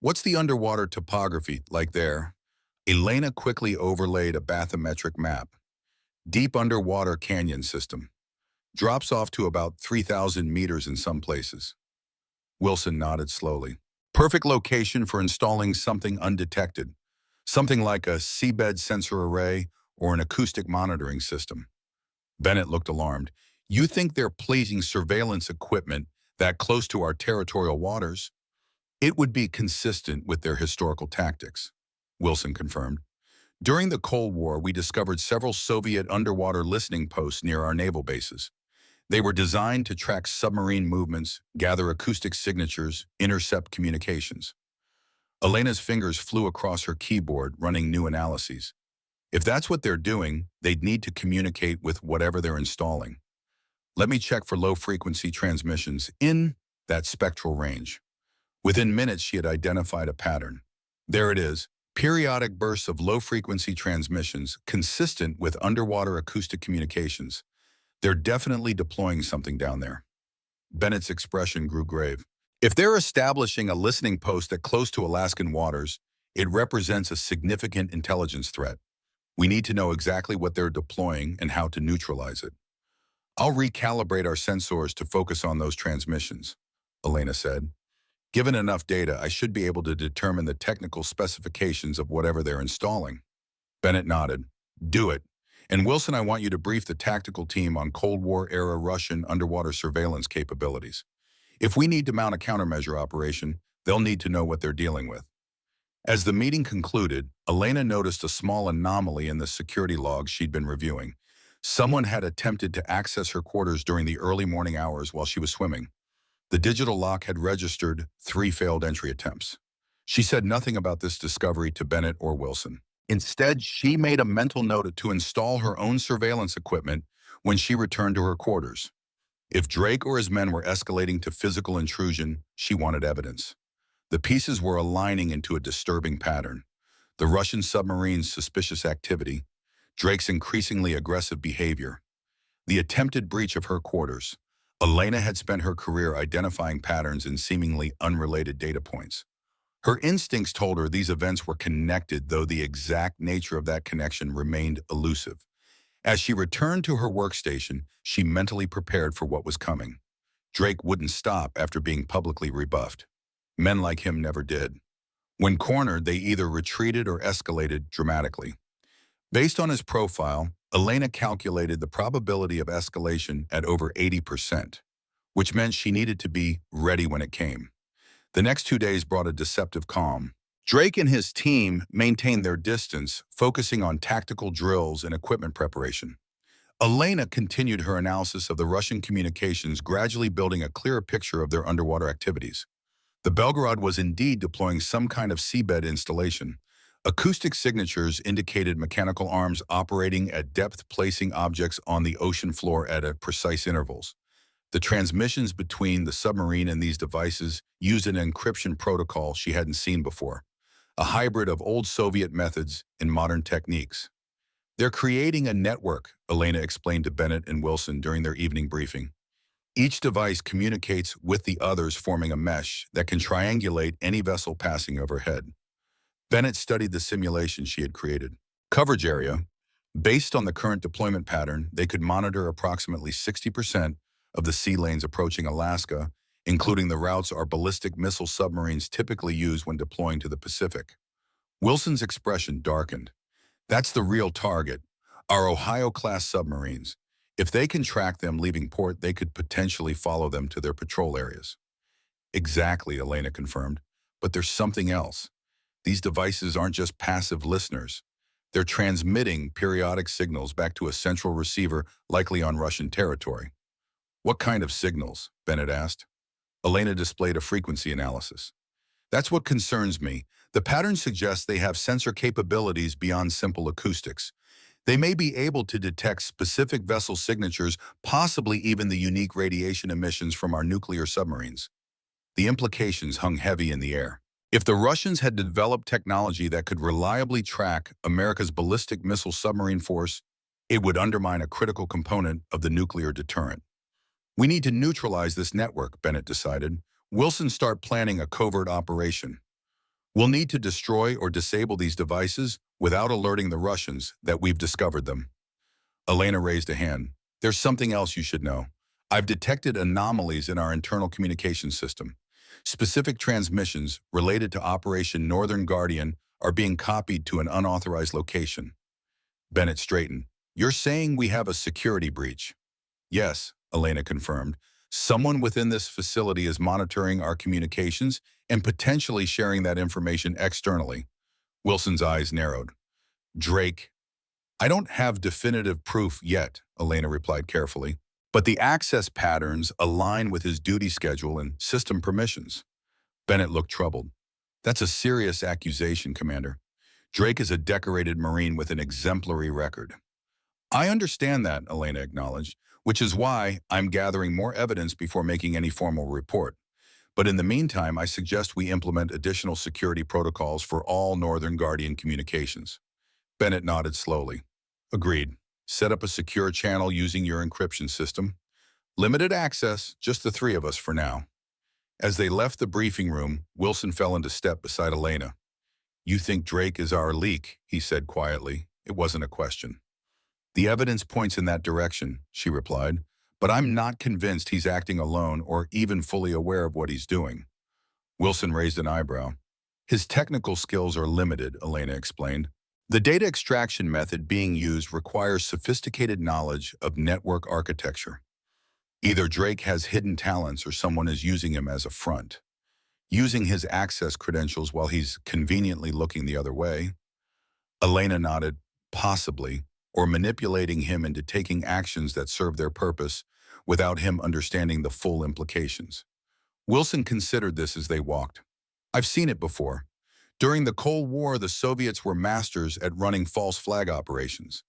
A: What's the underwater topography like there? Elena quickly overlaid a bathymetric map. Deep underwater canyon system. Drops off to about 3,000 meters in some places. Wilson nodded slowly. Perfect location for installing something undetected, something like a seabed sensor array or an acoustic monitoring system. Bennett looked alarmed. You think they're placing surveillance equipment that close to our territorial waters? It would be consistent with their historical tactics, Wilson confirmed. During the Cold War, we discovered several Soviet underwater listening posts near our naval bases. They were designed to track submarine movements, gather acoustic signatures, intercept communications. Elena's fingers flew across her keyboard, running new analyses. If that's what they're doing, they'd need to communicate with whatever they're installing. Let me check for low-frequency transmissions in that spectral range. Within minutes, she had identified a pattern. There it is, periodic bursts of low-frequency transmissions consistent with underwater acoustic communications. They're definitely deploying something down there. Bennett's expression grew grave. If they're establishing a listening post at close to Alaskan waters, it represents a significant intelligence threat. We need to know exactly what they're deploying and how to neutralize it. I'll recalibrate our sensors to focus on those transmissions, Elena said. Given enough data, I should be able to determine the technical specifications of whatever they're installing. Bennett nodded. Do it. And Wilson, I want you to brief the tactical team on Cold War-era Russian underwater surveillance capabilities. If we need to mount a countermeasure operation, they'll need to know what they're dealing with. As the meeting concluded, Elena noticed a small anomaly in the security logs she'd been reviewing. Someone had attempted to access her quarters during the early morning hours while she was swimming. The digital lock had registered 3 failed entry attempts. She said nothing about this discovery to Bennett or Wilson. Instead, she made a mental note to install her own surveillance equipment when she returned to her quarters. If Drake or his men were escalating to physical intrusion, she wanted evidence. The pieces were aligning into a disturbing pattern. The Russian submarine's suspicious activity, Drake's increasingly aggressive behavior, the attempted breach of her quarters. Elena had spent her career identifying patterns in seemingly unrelated data points. Her instincts told her these events were connected, though the exact nature of that connection remained elusive. As she returned to her workstation, she mentally prepared for what was coming. Drake wouldn't stop after being publicly rebuffed. Men like him never did. When cornered, they either retreated or escalated dramatically. Based on his profile, Elena calculated the probability of escalation at over 80%, which meant she needed to be ready when it came. The next 2 days brought a deceptive calm. Drake and his team maintained their distance, focusing on tactical drills and equipment preparation. Elena continued her analysis of the Russian communications, gradually building a clearer picture of their underwater activities. The Belgorod was indeed deploying some kind of seabed installation. Acoustic signatures indicated mechanical arms operating at depth, placing objects on the ocean floor at precise intervals. The transmissions between the submarine and these devices used an encryption protocol she hadn't seen before, a hybrid of old Soviet methods and modern techniques. They're creating a network, Elena explained to Bennett and Wilson during their evening briefing. Each device communicates with the others, forming a mesh that can triangulate any vessel passing overhead. Bennett studied the simulation she had created. Coverage area. Based on the current deployment pattern, they could monitor approximately 60% of the sea lanes approaching Alaska, including the routes our ballistic missile submarines typically use when deploying to the Pacific. Wilson's expression darkened. That's the real target, our Ohio-class submarines. If they can track them leaving port, they could potentially follow them to their patrol areas. Exactly, Elena confirmed. But there's something else. These devices aren't just passive listeners. They're transmitting periodic signals back to a central receiver, likely on Russian territory. What kind of signals? Bennett asked. Elena displayed a frequency analysis. That's what concerns me. The pattern suggests they have sensor capabilities beyond simple acoustics. They may be able to detect specific vessel signatures, possibly even the unique radiation emissions from our nuclear submarines. The implications hung heavy in the air. If the Russians had developed technology that could reliably track America's ballistic missile submarine force, it would undermine a critical component of the nuclear deterrent. We need to neutralize this network, Bennett decided. Wilson, start planning a covert operation. We'll need to destroy or disable these devices without alerting the Russians that we've discovered them. Elena raised a hand. There's something else you should know. I've detected anomalies in our internal communication system. Specific transmissions related to Operation Northern Guardian are being copied to an unauthorized location. Bennett straightened. You're saying we have a security breach? Yes, Elena confirmed. Someone within this facility is monitoring our communications and potentially sharing that information externally. Wilson's eyes narrowed. Drake. I don't have definitive proof yet, Elena replied carefully, but the access patterns align with his duty schedule and system permissions. Bennett looked troubled. That's a serious accusation, Commander. Drake is a decorated Marine with an exemplary record. I understand that, Elena acknowledged, which is why I'm gathering more evidence before making any formal report. But in the meantime, I suggest we implement additional security protocols for all Northern Guardian communications. Bennett nodded slowly. Agreed. Set up a secure channel using your encryption system. Limited access, just the three of us for now. As they left the briefing room, Wilson fell into step beside Elena. You think Drake is our leak, he said quietly. It wasn't a question. The evidence points in that direction, she replied, but I'm not convinced he's acting alone or even fully aware of what he's doing. Wilson raised an eyebrow. His technical skills are limited, Elena explained. The data extraction method being used requires sophisticated knowledge of network architecture. Either Drake has hidden talents or someone is using him as a front, using his access credentials while he's conveniently looking the other way. Elena nodded, possibly, or manipulating him into taking actions that serve their purpose without him understanding the full implications. Wilson considered this as they walked. I've seen it before. During the Cold War, the Soviets were masters at running false flag operations.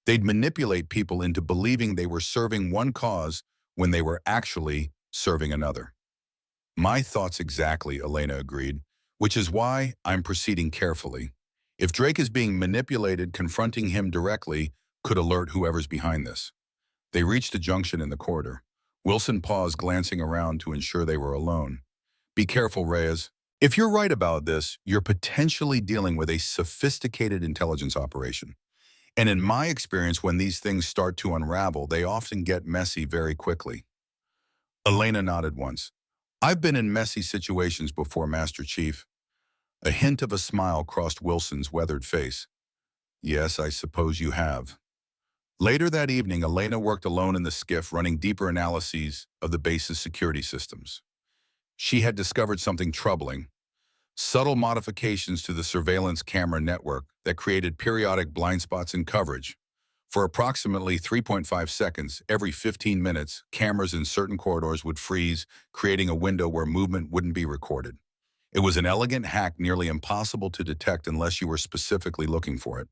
A: They'd manipulate people into believing they were serving one cause when they were actually serving another. My thoughts exactly, Elena agreed, which is why I'm proceeding carefully. If Drake is being manipulated, confronting him directly could alert whoever's behind this. They reached a junction in the corridor. Wilson paused, glancing around to ensure they were alone. Be careful, Reyes. If you're right about this, you're potentially dealing with a sophisticated intelligence operation. And in my experience, when these things start to unravel, they often get messy very quickly. Elena nodded once. I've been in messy situations before, Master Chief. A hint of a smile crossed Wilson's weathered face. Yes, I suppose you have. Later that evening, Elena worked alone in the skiff, running deeper analyses of the base's security systems. She had discovered something troubling. Subtle modifications to the surveillance camera network that created periodic blind spots in coverage. For approximately 3.5 seconds, every 15 minutes, cameras in certain corridors would freeze, creating a window where movement wouldn't be recorded. It was an elegant hack nearly impossible to detect unless you were specifically looking for it.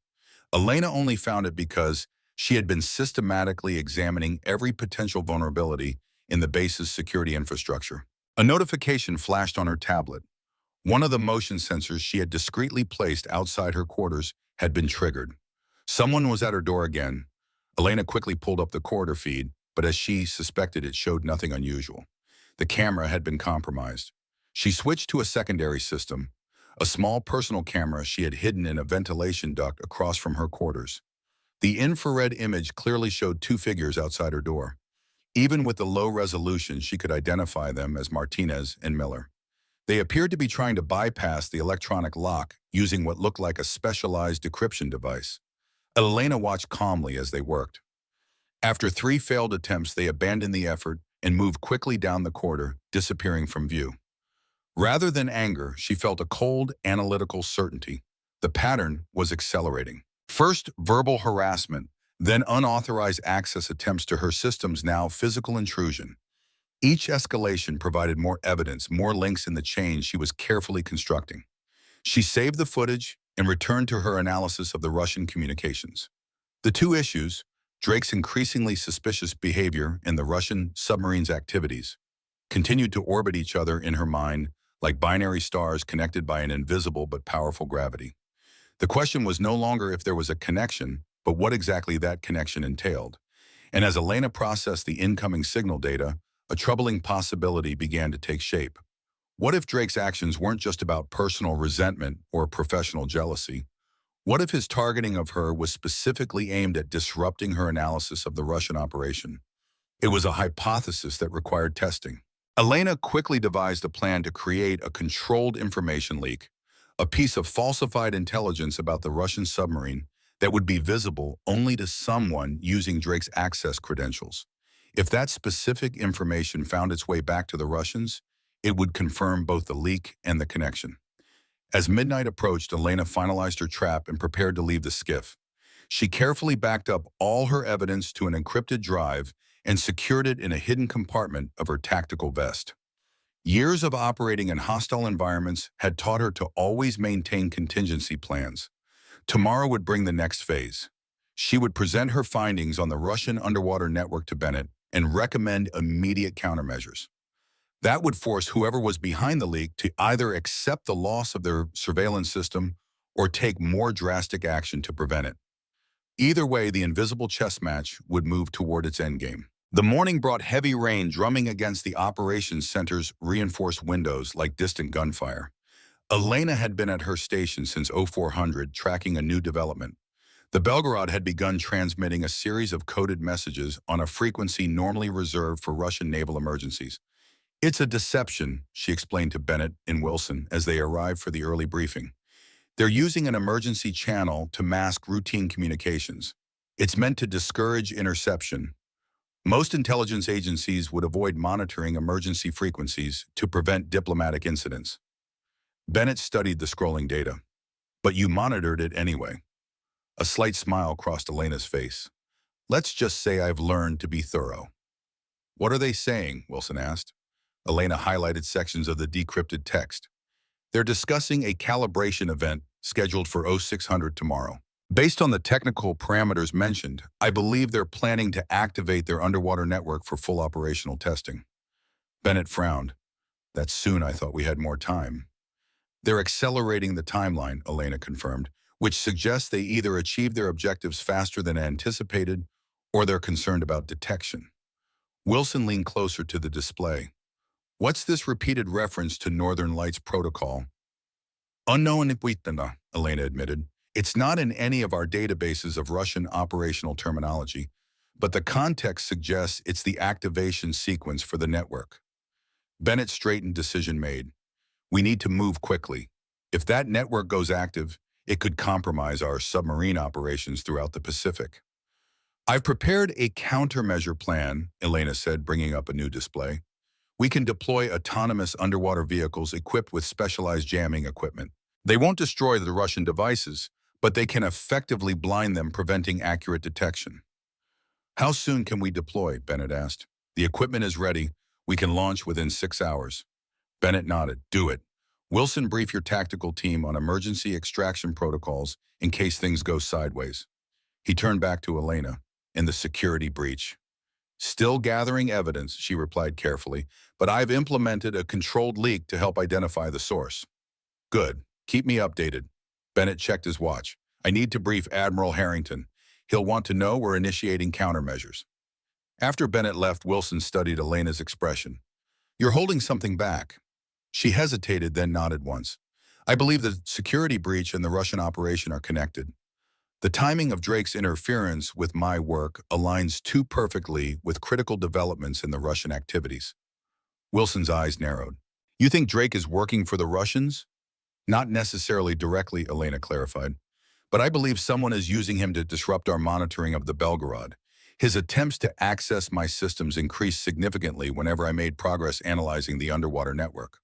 A: Elena only found it because she had been systematically examining every potential vulnerability in the base's security infrastructure. A notification flashed on her tablet. One of the motion sensors she had discreetly placed outside her quarters had been triggered. Someone was at her door again. Elena quickly pulled up the corridor feed, but as she suspected, it showed nothing unusual. The camera had been compromised. She switched to a secondary system, a small personal camera she had hidden in a ventilation duct across from her quarters. The infrared image clearly showed two figures outside her door. Even with the low resolution, she could identify them as Martinez and Miller. They appeared to be trying to bypass the electronic lock using what looked like a specialized decryption device. Elena watched calmly as they worked. After 3 failed attempts, they abandoned the effort and moved quickly down the corridor, disappearing from view. Rather than anger, she felt a cold, analytical certainty. The pattern was accelerating. First, verbal harassment, then unauthorized access attempts to her systems, now physical intrusion. Each escalation provided more evidence, more links in the chain she was carefully constructing. She saved the footage and returned to her analysis of the Russian communications. The two issues, Drake's increasingly suspicious behavior and the Russian submarine's activities, continued to orbit each other in her mind like binary stars connected by an invisible but powerful gravity. The question was no longer if there was a connection, but what exactly that connection entailed. And as Elena processed the incoming signal data, a troubling possibility began to take shape. What if Drake's actions weren't just about personal resentment or professional jealousy? What if his targeting of her was specifically aimed at disrupting her analysis of the Russian operation? It was a hypothesis that required testing. Elena quickly devised a plan to create a controlled information leak, a piece of falsified intelligence about the Russian submarine that would be visible only to someone using Drake's access credentials. If that specific information found its way back to the Russians, it would confirm both the leak and the connection. As midnight approached, Elena finalized her trap and prepared to leave the skiff. She carefully backed up all her evidence to an encrypted drive and secured it in a hidden compartment of her tactical vest. Years of operating in hostile environments had taught her to always maintain contingency plans. Tomorrow would bring the next phase. She would present her findings on the Russian underwater network to Bennett and recommend immediate countermeasures. That would force whoever was behind the leak to either accept the loss of their surveillance system or take more drastic action to prevent it. Either way, the invisible chess match would move toward its endgame. The morning brought heavy rain drumming against the operations center's reinforced windows like distant gunfire. Elena had been at her station since 0400, tracking a new development. The Belgorod had begun transmitting a series of coded messages on a frequency normally reserved for Russian naval emergencies. "It's a deception," she explained to Bennett and Wilson as they arrived for the early briefing. "They're using an emergency channel to mask routine communications. It's meant to discourage interception. Most intelligence agencies would avoid monitoring emergency frequencies to prevent diplomatic incidents." Bennett studied the scrolling data. "But you monitored it anyway." A slight smile crossed Elena's face. "Let's just say I've learned to be thorough." "What are they saying?" Wilson asked. Elena highlighted sections of the decrypted text. "They're discussing a calibration event scheduled for 0600 tomorrow. Based on the technical parameters mentioned, I believe they're planning to activate their underwater network for full operational testing." Bennett frowned. "That's soon. I thought we had more time." "They're accelerating the timeline," Elena confirmed, "which suggests they either achieve their objectives faster than anticipated or they're concerned about detection." Wilson leaned closer to the display. "What's this repeated reference to Northern Lights Protocol?" "Unknown Ipwitana," Elena admitted. "It's not in any of our databases of Russian operational terminology, but the context suggests it's the activation sequence for the network." Bennett straightened, decision made. "We need to move quickly. If that network goes active, it could compromise our submarine operations throughout the Pacific." "I've prepared a countermeasure plan," Elena said, bringing up a new display. "We can deploy autonomous underwater vehicles equipped with specialized jamming equipment. They won't destroy the Russian devices, but they can effectively blind them, preventing accurate detection." "How soon can we deploy?" Bennett asked. "The equipment is ready. We can launch within 6 hours." Bennett nodded. "Do it. Wilson, brief your tactical team on emergency extraction protocols in case things go sideways." He turned back to Elena. "In the security breach." "Still gathering evidence," she replied carefully, "but I've implemented a controlled leak to help identify the source." "Good. Keep me updated." Bennett checked his watch. "I need to brief Admiral Harrington. He'll want to know we're initiating countermeasures." After Bennett left, Wilson studied Elena's expression. "You're holding something back." She hesitated, then nodded once. "I believe the security breach and the Russian operation are connected. The timing of Drake's interference with my work aligns too perfectly with critical developments in the Russian activities." Wilson's eyes narrowed. "You think Drake is working for the Russians?" "Not necessarily directly," Elena clarified. "But I believe someone is using him to disrupt our monitoring of the Belgorod. His attempts to access my systems increased significantly whenever I made progress analyzing the underwater network."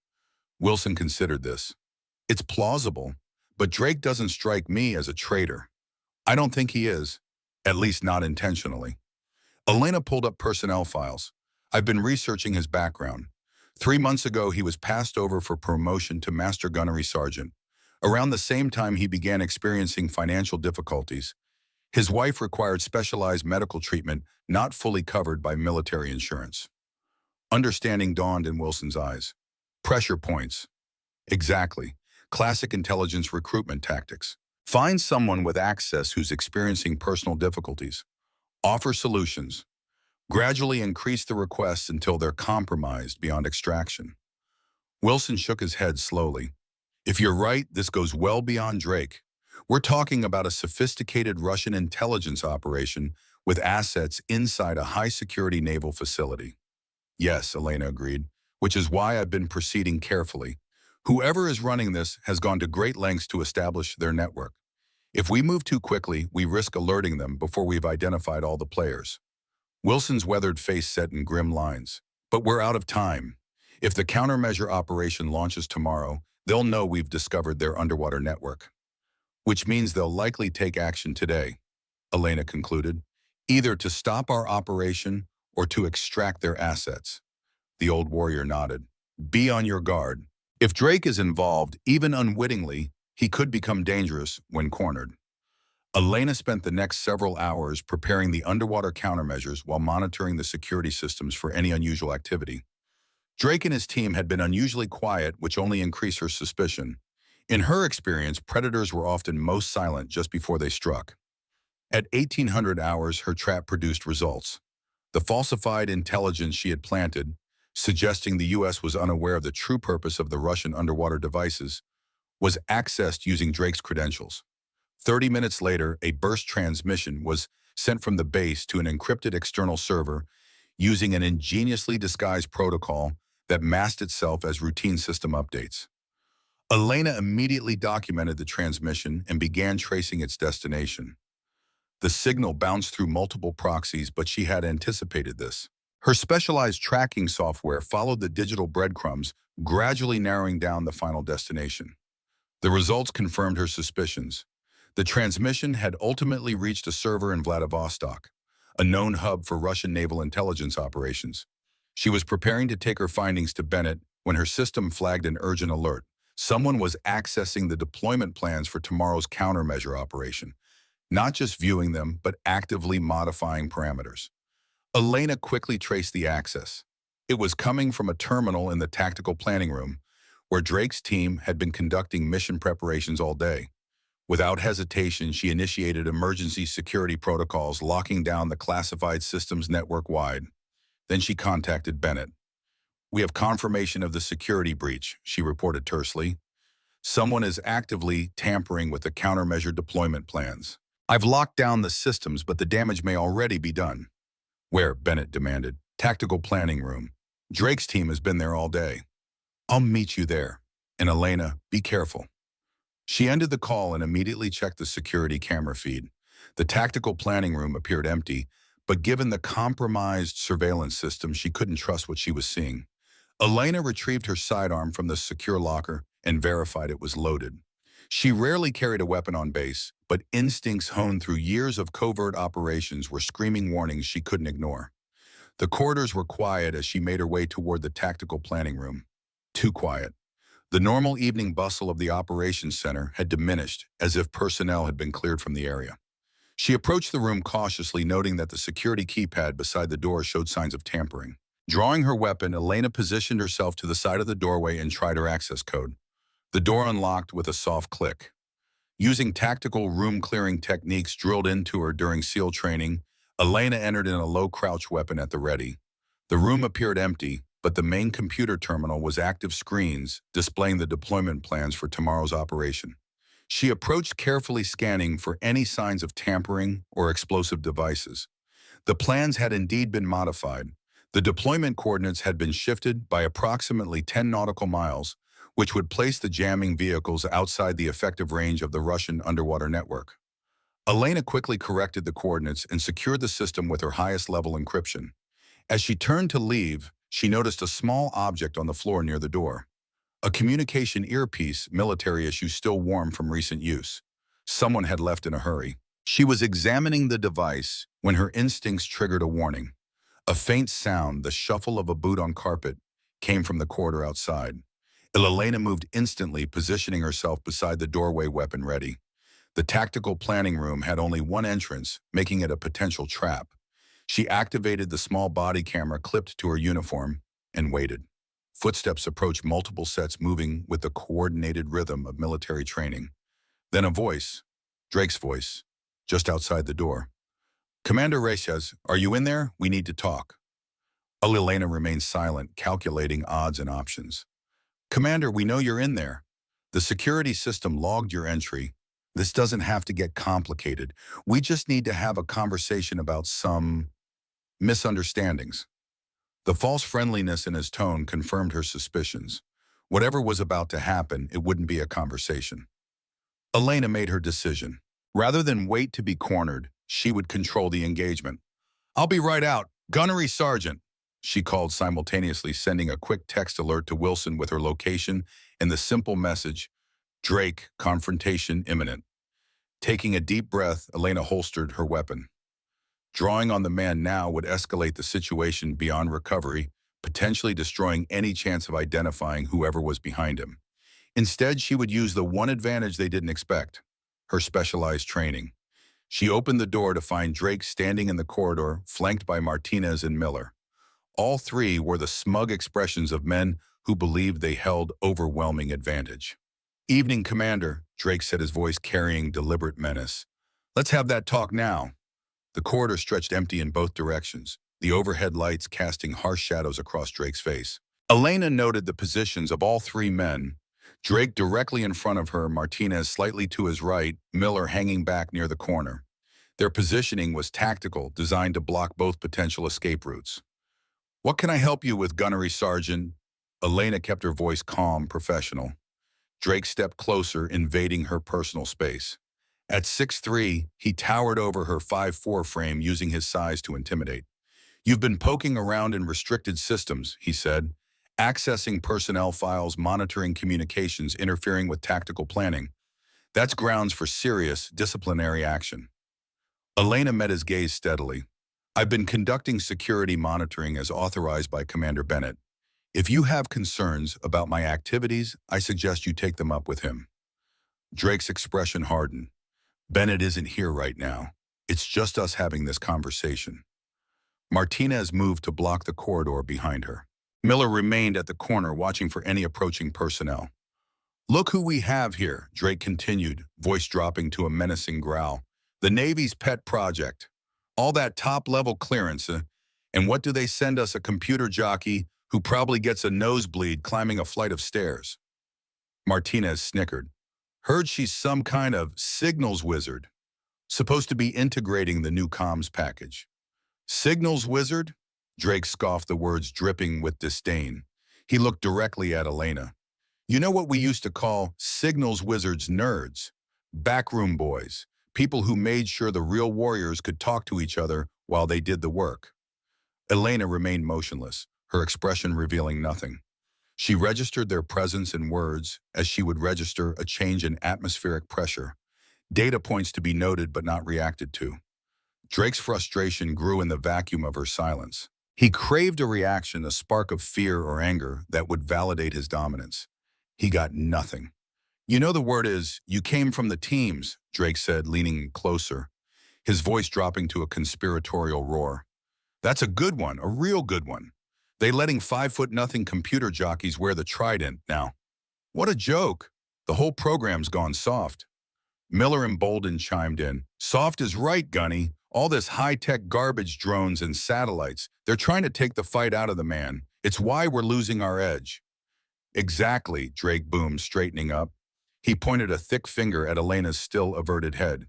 A: Wilson considered this. "It's plausible, but Drake doesn't strike me as a traitor." "I don't think he is, at least not intentionally." Elena pulled up personnel files. "I've been researching his background. 3 months ago, he was passed over for promotion to Master Gunnery Sergeant. Around the same time, he began experiencing financial difficulties. His wife required specialized medical treatment not fully covered by military insurance." Understanding dawned in Wilson's eyes. "Pressure points." "Exactly. Classic intelligence recruitment tactics. Find someone with access who's experiencing personal difficulties. Offer solutions. Gradually increase the requests until they're compromised beyond extraction." Wilson shook his head slowly. "If you're right, this goes well beyond Drake. We're talking about a sophisticated Russian intelligence operation with assets inside a high-security naval facility. Yes, Elena agreed, which is why I've been proceeding carefully. Whoever is running this has gone to great lengths to establish their network. If we move too quickly, we risk alerting them before we've identified all the players. Wilson's weathered face set in grim lines. But we're out of time. If the countermeasure operation launches tomorrow, they'll know we've discovered their underwater network. Which means they'll likely take action today, Elena concluded, either to stop our operation or to extract their assets. The old warrior nodded. Be on your guard. If Drake is involved, even unwittingly, he could become dangerous when cornered. Elena spent the next several hours preparing the underwater countermeasures while monitoring the security systems for any unusual activity. Drake and his team had been unusually quiet, which only increased her suspicion. In her experience, predators were often most silent just before they struck. At 1800 hours, her trap produced results. The falsified intelligence she had planted, suggesting the U.S. was unaware of the true purpose of the Russian underwater devices, was accessed using Drake's credentials. 30 minutes later, a burst transmission was sent from the base to an encrypted external server using an ingeniously disguised protocol that masked itself as routine system updates. Elena immediately documented the transmission and began tracing its destination. The signal bounced through multiple proxies, but she had anticipated this. Her specialized tracking software followed the digital breadcrumbs, gradually narrowing down the final destination. The results confirmed her suspicions. The transmission had ultimately reached a server in Vladivostok, a known hub for Russian naval intelligence operations. She was preparing to take her findings to Bennett when her system flagged an urgent alert. Someone was accessing the deployment plans for tomorrow's countermeasure operation, not just viewing them, but actively modifying parameters. Elena quickly traced the access. It was coming from a terminal in the tactical planning room, where Drake's team had been conducting mission preparations all day. Without hesitation, she initiated emergency security protocols, locking down the classified systems network-wide. Then she contacted Bennett. We have confirmation of the security breach, she reported tersely. Someone is actively tampering with the countermeasure deployment plans. I've locked down the systems, but the damage may already be done. Where? Bennett demanded. Tactical planning room. Drake's team has been there all day. I'll meet you there. And Elena, be careful. She ended the call and immediately checked the security camera feed. The tactical planning room appeared empty, but given the compromised surveillance system, she couldn't trust what she was seeing. Elena retrieved her sidearm from the secure locker and verified it was loaded. She rarely carried a weapon on base, but instincts honed through years of covert operations were screaming warnings she couldn't ignore. The corridors were quiet as she made her way toward the tactical planning room. Too quiet. The normal evening bustle of the operations center had diminished, as if personnel had been cleared from the area. She approached the room cautiously, noting that the security keypad beside the door showed signs of tampering. Drawing her weapon, Elena positioned herself to the side of the doorway and tried her access code. The door unlocked with a soft click. Using tactical room-clearing techniques drilled into her during SEAL training, Elena entered in a low-crouch weapon at the ready. The room appeared empty, but the main computer terminal was active screens displaying the deployment plans for tomorrow's operation. She approached, carefully scanning for any signs of tampering or explosive devices. The plans had indeed been modified. The deployment coordinates had been shifted by approximately 10 nautical miles, which would place the jamming vehicles outside the effective range of the Russian underwater network. Elena quickly corrected the coordinates and secured the system with her highest level encryption. As she turned to leave, she noticed a small object on the floor near the door. A communication earpiece, military issue still warm from recent use. Someone had left in a hurry. She was examining the device when her instincts triggered a warning. A faint sound, the shuffle of a boot on carpet, came from the corridor outside. Elena moved instantly, positioning herself beside the doorway, weapon ready. The tactical planning room had only one entrance, making it a potential trap. She activated the small body camera clipped to her uniform and waited. Footsteps approached, multiple sets moving with the coordinated rhythm of military training. Then a voice, Drake's voice, just outside the door. Commander Reyes, are you in there? We need to talk. Elena remained silent, calculating odds and options. Commander, we know you're in there. The security system logged your entry. This doesn't have to get complicated. We just need to have a conversation about some misunderstandings. The false friendliness in his tone confirmed her suspicions. Whatever was about to happen, it wouldn't be a conversation. Elena made her decision. Rather than wait to be cornered, she would control the engagement. "I'll be right out. Gunnery Sergeant," she called, simultaneously sending a quick text alert to Wilson with her location and the simple message, "Drake, confrontation imminent." Taking a deep breath, Elena holstered her weapon. Drawing on the man now would escalate the situation beyond recovery, potentially destroying any chance of identifying whoever was behind him. Instead, she would use the one advantage they didn't expect, her specialized training. She opened the door to find Drake standing in the corridor, flanked by Martinez and Miller. All three were the smug expressions of men who believed they held overwhelming advantage. "Evening, Commander," Drake said, his voice carrying deliberate menace. "Let's have that talk now." The corridor stretched empty in both directions, the overhead lights casting harsh shadows across Drake's face. Elena noted the positions of all three men, Drake directly in front of her, Martinez slightly to his right, Miller hanging back near the corner. Their positioning was tactical, designed to block both potential escape routes. "What can I help you with, Gunnery Sergeant?" Elena kept her voice calm, professional. Drake stepped closer, invading her personal space. At 6'3", he towered over her 5'4" frame, using his size to intimidate. "You've been poking around in restricted systems," he said, "accessing personnel files, monitoring communications, interfering with tactical planning. That's grounds for serious disciplinary action." Elena met his gaze steadily. "I've been conducting security monitoring as authorized by Commander Bennett. If you have concerns about my activities, I suggest you take them up with him." Drake's expression hardened. "Bennett isn't here right now. It's just us having this conversation." Martinez moved to block the corridor behind her. Miller remained at the corner, watching for any approaching personnel. "Look who we have here," Drake continued, voice dropping to a menacing growl. "The Navy's pet project. All that top-level clearance, and what do they send us? A computer jockey who probably gets a nosebleed climbing a flight of stairs." Martinez snickered. "Heard she's some kind of signals wizard, supposed to be integrating the new comms package." "Signals wizard?" Drake scoffed, the words dripping with disdain. He looked directly at Elena. "You know what we used to call signals wizards? Nerds. Backroom boys. People who made sure the real warriors could talk to each other while they did the work." Elena remained motionless, her expression revealing nothing. She registered their presence in words as she would register a change in atmospheric pressure, data points to be noted but not reacted to. Drake's frustration grew in the vacuum of her silence. He craved a reaction, a spark of fear or anger that would validate his dominance. He got nothing. "You know the word is, you came from the teams," Drake said, leaning closer, his voice dropping to a conspiratorial roar. "That's a good one, a real good one. They letting 5'0" computer jockeys wear the trident now. What a joke. The whole program's gone soft." Miller, emboldened, chimed in. "Soft is right, Gunny. All this high-tech garbage, drones and satellites, they're trying to take the fight out of the man. It's why we're losing our edge." "Exactly," Drake boomed, straightening up. He pointed a thick finger at Elena's still averted head.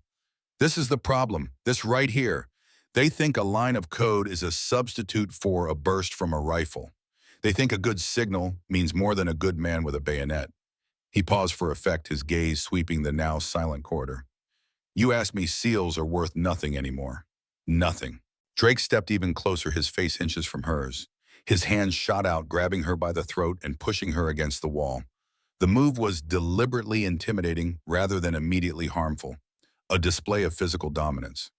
A: "This is the problem, this right here. They think a line of code is a substitute for a burst from a rifle. They think a good signal means more than a good man with a bayonet." He paused for effect, his gaze sweeping the now silent corridor. "You ask me, SEALs are worth nothing anymore. Nothing." Drake stepped even closer, his face inches from hers. His hands shot out, grabbing her by the throat and pushing her against the wall. The move was deliberately intimidating rather than immediately harmful, a display of physical dominance.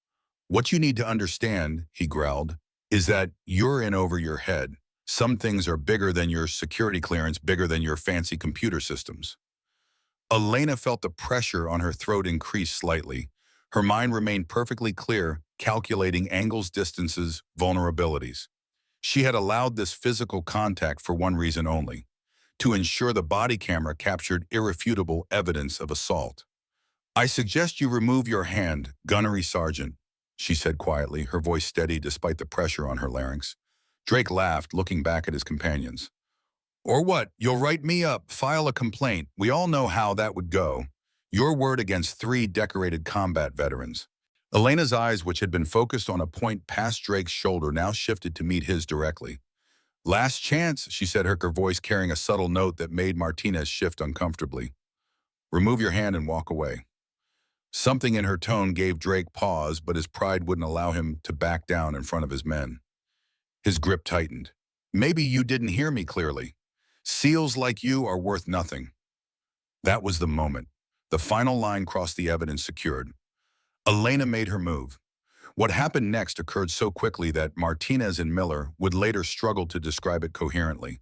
A: "What you need to understand," he growled, "is that you're in over your head. Some things are bigger than your security clearance, bigger than your fancy computer systems." Elena felt the pressure on her throat increase slightly. Her mind remained perfectly clear, calculating angles, distances, vulnerabilities. She had allowed this physical contact for one reason only: to ensure the body camera captured irrefutable evidence of assault. "I suggest you remove your hand, Gunnery Sergeant," she said quietly, her voice steady despite the pressure on her larynx. Drake laughed, looking back at his companions. "Or what? You'll write me up, file a complaint. We all know how that would go. Your word against three decorated combat veterans. Elena's eyes, which had been focused on a point past Drake's shoulder, now shifted to meet his directly. Last chance, she said, her voice carrying a subtle note that made Martinez shift uncomfortably. Remove your hand and walk away. Something in her tone gave Drake pause, but his pride wouldn't allow him to back down in front of his men. His grip tightened. Maybe you didn't hear me clearly. SEALs like you are worth nothing. That was the moment. The final line crossed the evidence secured. Elena made her move. What happened next occurred so quickly that Martinez and Miller would later struggle to describe it coherently.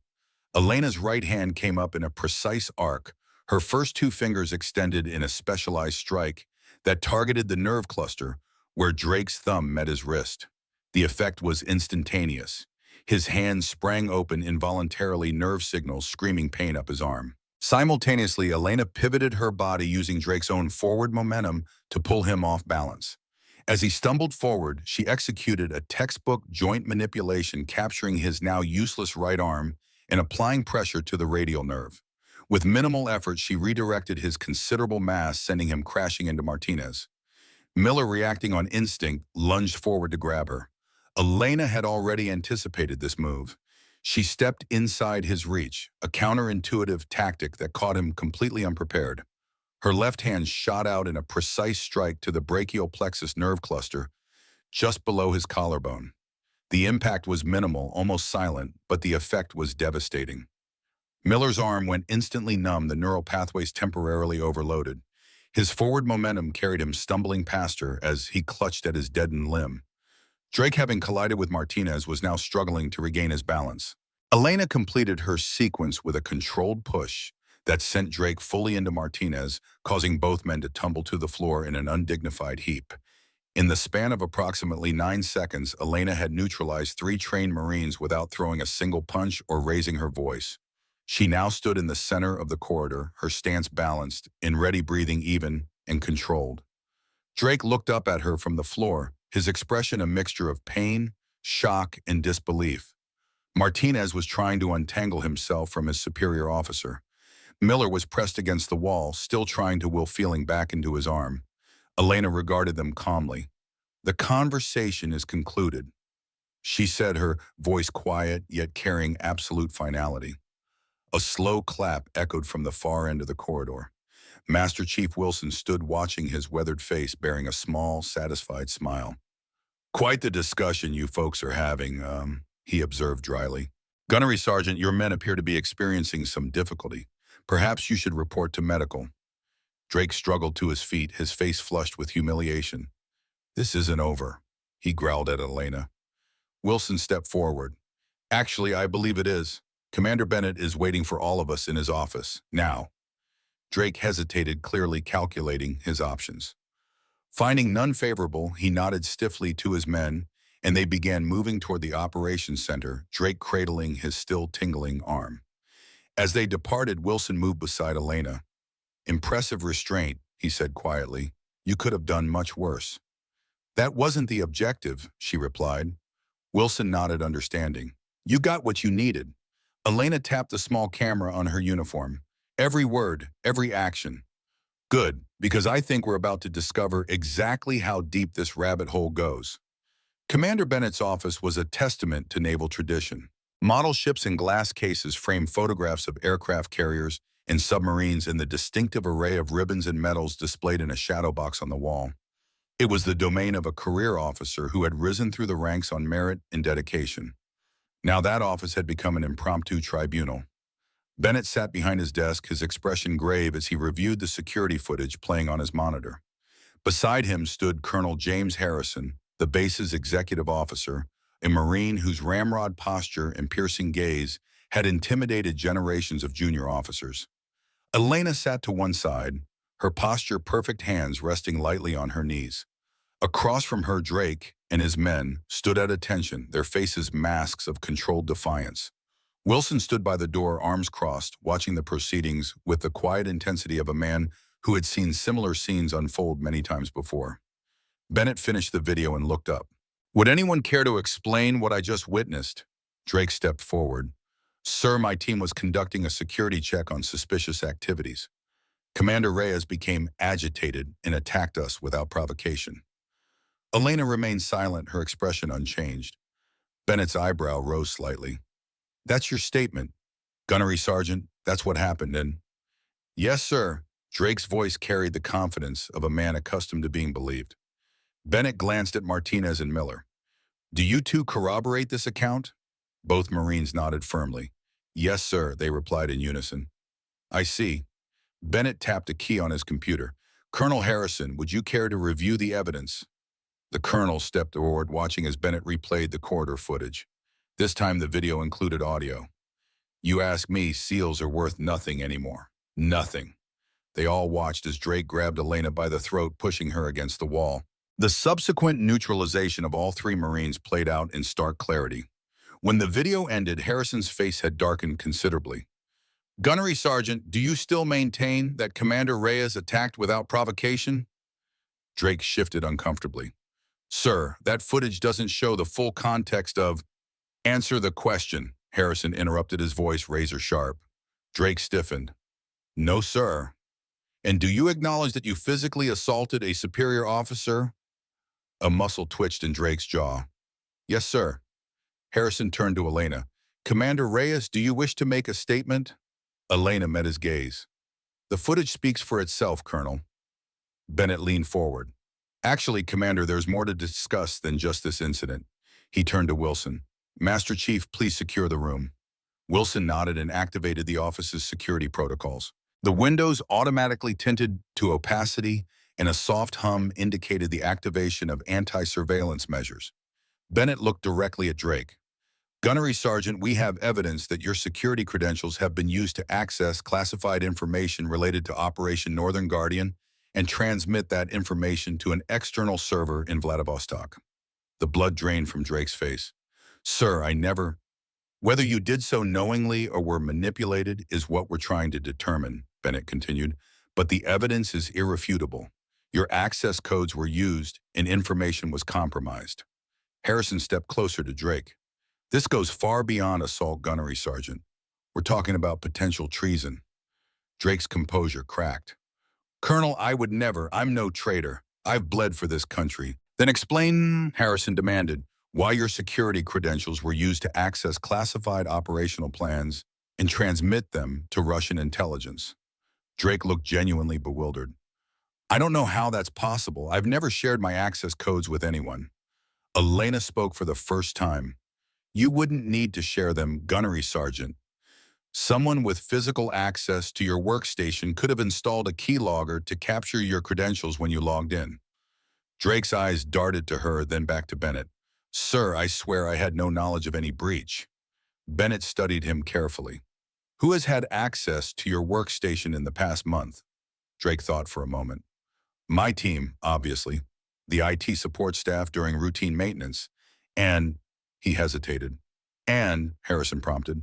A: Elena's right hand came up in a precise arc, her first two fingers extended in a specialized strike that targeted the nerve cluster where Drake's thumb met his wrist. The effect was instantaneous. His hand sprang open involuntarily, nerve signals screaming pain up his arm. Simultaneously, Elena pivoted her body using Drake's own forward momentum to pull him off balance. As he stumbled forward, she executed a textbook joint manipulation, capturing his now useless right arm and applying pressure to the radial nerve. With minimal effort, she redirected his considerable mass, sending him crashing into Martinez. Miller, reacting on instinct, lunged forward to grab her. Elena had already anticipated this move. She stepped inside his reach, a counterintuitive tactic that caught him completely unprepared. Her left hand shot out in a precise strike to the brachial plexus nerve cluster, just below his collarbone. The impact was minimal, almost silent, but the effect was devastating. Miller's arm went instantly numb, the neural pathways temporarily overloaded. His forward momentum carried him stumbling past her as he clutched at his deadened limb. Drake, having collided with Martinez, was now struggling to regain his balance. Elena completed her sequence with a controlled push that sent Drake fully into Martinez, causing both men to tumble to the floor in an undignified heap. In the span of approximately 9 seconds, Elena had neutralized 3 trained Marines without throwing a single punch or raising her voice. She now stood in the center of the corridor, her stance balanced, in ready breathing, even and controlled. Drake looked up at her from the floor, his expression a mixture of pain, shock, and disbelief. Martinez was trying to untangle himself from his superior officer. Miller was pressed against the wall, still trying to will feeling back into his arm. Elena regarded them calmly. The conversation is concluded, she said, her voice quiet yet carrying absolute finality. A slow clap echoed from the far end of the corridor. Master Chief Wilson stood watching, his weathered face bearing a small, satisfied smile. Quite the discussion you folks are having, he observed dryly. Gunnery Sergeant, your men appear to be experiencing some difficulty. Perhaps you should report to medical. Drake struggled to his feet, his face flushed with humiliation. This isn't over, he growled at Elena. Wilson stepped forward. Actually, I believe it is. Commander Bennett is waiting for all of us in his office, now. Drake hesitated, clearly calculating his options. Finding none favorable, he nodded stiffly to his men, and they began moving toward the operations center, Drake cradling his still tingling arm. As they departed, Wilson moved beside Elena. Impressive restraint, he said quietly. You could have done much worse. That wasn't the objective, she replied. Wilson nodded, understanding. You got what you needed. Elena tapped the small camera on her uniform. Every word, every action. Good, because I think we're about to discover exactly how deep this rabbit hole goes. Commander Bennett's office was a testament to naval tradition. Model ships in glass cases framed photographs of aircraft carriers and submarines, and the distinctive array of ribbons and medals displayed in a shadow box on the wall. It was the domain of a career officer who had risen through the ranks on merit and dedication. Now that office had become an impromptu tribunal. Bennett sat behind his desk, his expression grave as he reviewed the security footage playing on his monitor. Beside him stood Colonel James Harrison, the base's executive officer, a Marine whose ramrod posture and piercing gaze had intimidated generations of junior officers. Elena sat to one side, her posture perfect, hands resting lightly on her knees. Across from her, Drake and his men stood at attention, their faces masks of controlled defiance. Wilson stood by the door, arms crossed, watching the proceedings with the quiet intensity of a man who had seen similar scenes unfold many times before. Bennett finished the video and looked up. Would anyone care to explain what I just witnessed? Drake stepped forward. Sir, my team was conducting a security check on suspicious activities. Commander Reyes became agitated and attacked us without provocation. Elena remained silent, her expression unchanged. Bennett's eyebrow rose slightly. That's your statement, Gunnery Sergeant. That's what happened, and... Yes, sir. Drake's voice carried the confidence of a man accustomed to being believed. Bennett glanced at Martinez and Miller. Do you two corroborate this account? Both Marines nodded firmly. Yes, sir, they replied in unison. I see. Bennett tapped a key on his computer. Colonel Harrison, would you care to review the evidence? The colonel stepped forward, watching as Bennett replayed the corridor footage. This time the video included audio. You ask me, SEALs are worth nothing anymore. Nothing. They all watched as Drake grabbed Elena by the throat, pushing her against the wall. The subsequent neutralization of all three Marines played out in stark clarity. When the video ended, Harrison's face had darkened considerably. Gunnery Sergeant, do you still maintain that Commander Reyes attacked without provocation? Drake shifted uncomfortably. Sir, that footage doesn't show the full context of... Answer the question, Harrison interrupted, his voice razor sharp. Drake stiffened. No, sir. And do you acknowledge that you physically assaulted a superior officer? A muscle twitched in Drake's jaw. Yes, sir. Harrison turned to Elena. Commander Reyes, do you wish to make a statement? Elena met his gaze. The footage speaks for itself, Colonel. Bennett leaned forward. Actually, Commander, there's more to discuss than just this incident. He turned to Wilson. Master Chief, please secure the room. Wilson nodded and activated the office's security protocols. The windows automatically tinted to opacity, and a soft hum indicated the activation of anti-surveillance measures. Bennett looked directly at Drake. Gunnery Sergeant, we have evidence that your security credentials have been used to access classified information related to Operation Northern Guardian and transmit that information to an external server in Vladivostok. The blood drained from Drake's face. Sir, I never... Whether you did so knowingly or were manipulated is what we're trying to determine, Bennett continued, but the evidence is irrefutable. Your access codes were used and information was compromised. Harrison stepped closer to Drake. This goes far beyond assault, Gunnery Sergeant. We're talking about potential treason. Drake's composure cracked. Colonel, I would never. I'm no traitor. I've bled for this country. Then explain, Harrison demanded, why your security credentials were used to access classified operational plans and transmit them to Russian intelligence. Drake looked genuinely bewildered. I don't know how that's possible. I've never shared my access codes with anyone. Elena spoke for the first time. You wouldn't need to share them, Gunnery Sergeant. Someone with physical access to your workstation could have installed a keylogger to capture your credentials when you logged in. Drake's eyes darted to her, then back to Bennett. Sir, I swear I had no knowledge of any breach. Bennett studied him carefully. Who has had access to your workstation in the past month? Drake thought for a moment. My team, obviously. The IT support staff during routine maintenance. And, he hesitated. And, Harrison prompted,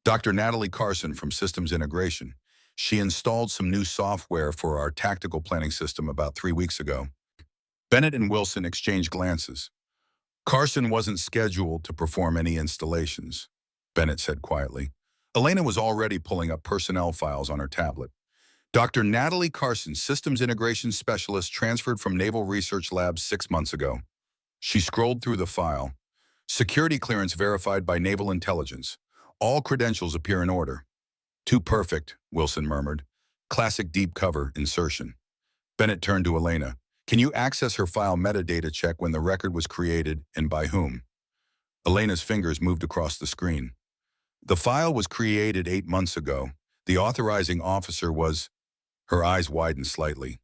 A: Dr. Natalie Carson from Systems Integration. She installed some new software for our tactical planning system about 3 weeks ago. Bennett and Wilson exchanged glances. Carson wasn't scheduled to perform any installations, Bennett said quietly. Elena was already pulling up personnel files on her tablet. Dr. Natalie Carson, Systems Integration Specialist, transferred from Naval Research Labs 6 months ago. She scrolled through the file. Security clearance verified by Naval Intelligence. All credentials appear in order. Too perfect, Wilson murmured. Classic deep cover insertion. Bennett turned to Elena. Can you access her file metadata check when the record was created and by whom? Elena's fingers moved across the screen. The file was created 8 months ago. The authorizing officer was... Her eyes widened slightly.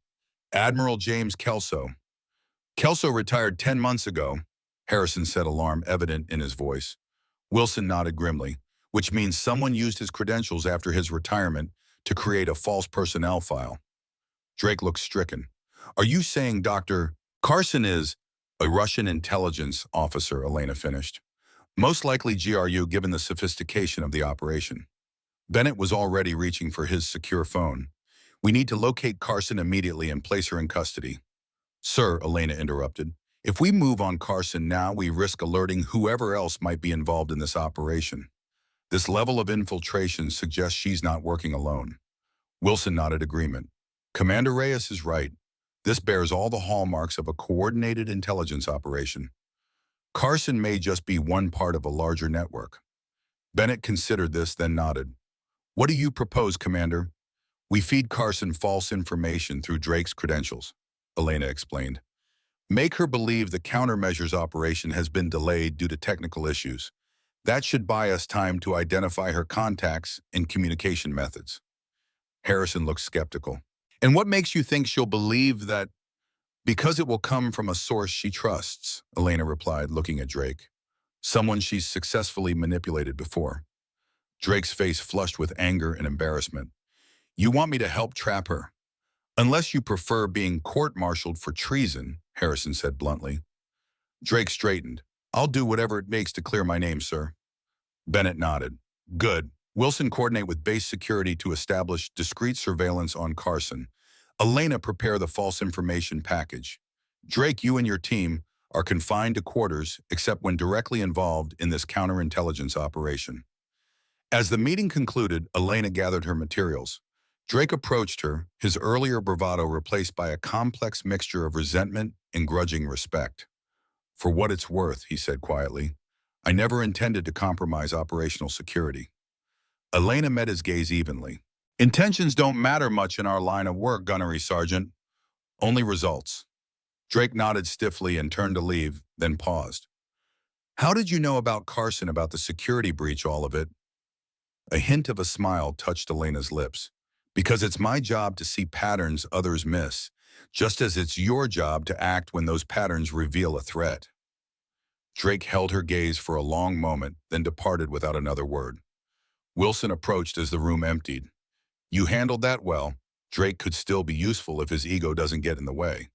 A: Admiral James Kelso. Kelso retired 10 months ago, Harrison said, alarm evident in his voice. Wilson nodded grimly, which means someone used his credentials after his retirement to create a false personnel file. Drake looked stricken. Are you saying Dr. Carson is a Russian intelligence officer, Elena finished. Most likely GRU given the sophistication of the operation. Bennett was already reaching for his secure phone. We need to locate Carson immediately and place her in custody. Sir, Elena interrupted, if we move on Carson now, we risk alerting whoever else might be involved in this operation. This level of infiltration suggests she's not working alone. Wilson nodded agreement. Commander Reyes is right. This bears all the hallmarks of a coordinated intelligence operation. Carson may just be one part of a larger network. Bennett considered this, then nodded. What do you propose, Commander? We feed Carson false information through Drake's credentials, Elena explained. Make her believe the countermeasures operation has been delayed due to technical issues. That should buy us time to identify her contacts and communication methods. Harrison looked skeptical. And what makes you think she'll believe that? Because it will come from a source she trusts, Elena replied, looking at Drake. Someone she's successfully manipulated before. Drake's face flushed with anger and embarrassment. You want me to help trap her? Unless you prefer being court-martialed for treason, Harrison said bluntly. Drake straightened. I'll do whatever it takes to clear my name, sir. Bennett nodded. Good. Wilson, coordinate with base security to establish discreet surveillance on Carson. Elena, prepare the false information package. Drake, you and your team are confined to quarters except when directly involved in this counterintelligence operation. As the meeting concluded, Elena gathered her materials. Drake approached her, his earlier bravado replaced by a complex mixture of resentment and grudging respect. For what it's worth, he said quietly, I never intended to compromise operational security. Elena met his gaze evenly. Intentions don't matter much in our line of work, Gunnery Sergeant. Only results. Drake nodded stiffly and turned to leave, then paused. How did you know about Carson, about the security breach, all of it? A hint of a smile touched Elena's lips. Because it's my job to see patterns others miss, just as it's your job to act when those patterns reveal a threat. Drake held her gaze for a long moment, then departed without another word. Wilson approached as the room emptied. You handled that well. Drake could still be useful if his ego doesn't get in the way.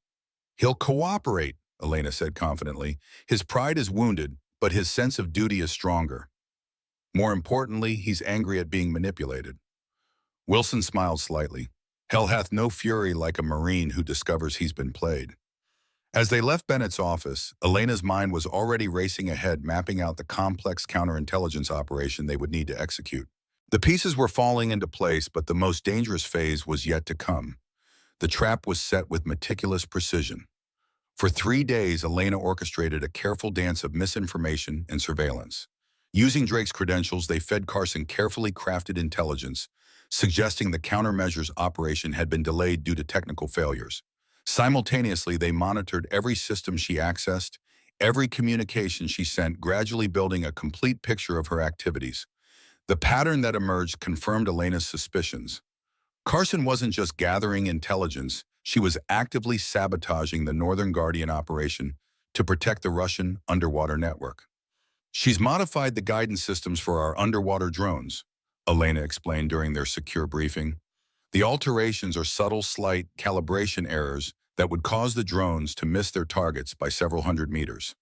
A: He'll cooperate, Elena said confidently. His pride is wounded, but his sense of duty is stronger. More importantly, he's angry at being manipulated. Wilson smiled slightly. Hell hath no fury like a Marine who discovers he's been played. As they left Bennett's office, Elena's mind was already racing ahead, mapping out the complex counterintelligence operation they would need to execute. The pieces were falling into place, but the most dangerous phase was yet to come. The trap was set with meticulous precision. For 3 days, Elena orchestrated a careful dance of misinformation and surveillance. Using Drake's credentials, they fed Carson carefully crafted intelligence, suggesting the countermeasures operation had been delayed due to technical failures. Simultaneously, they monitored every system she accessed, every communication she sent, gradually building a complete picture of her activities. The pattern that emerged confirmed Elena's suspicions. Carson wasn't just gathering intelligence, she was actively sabotaging the Northern Guardian operation to protect the Russian underwater network. She's modified the guidance systems for our underwater drones, Elena explained during their secure briefing. The alterations are subtle, slight calibration errors that would cause the drones to miss their targets by several hundred meters.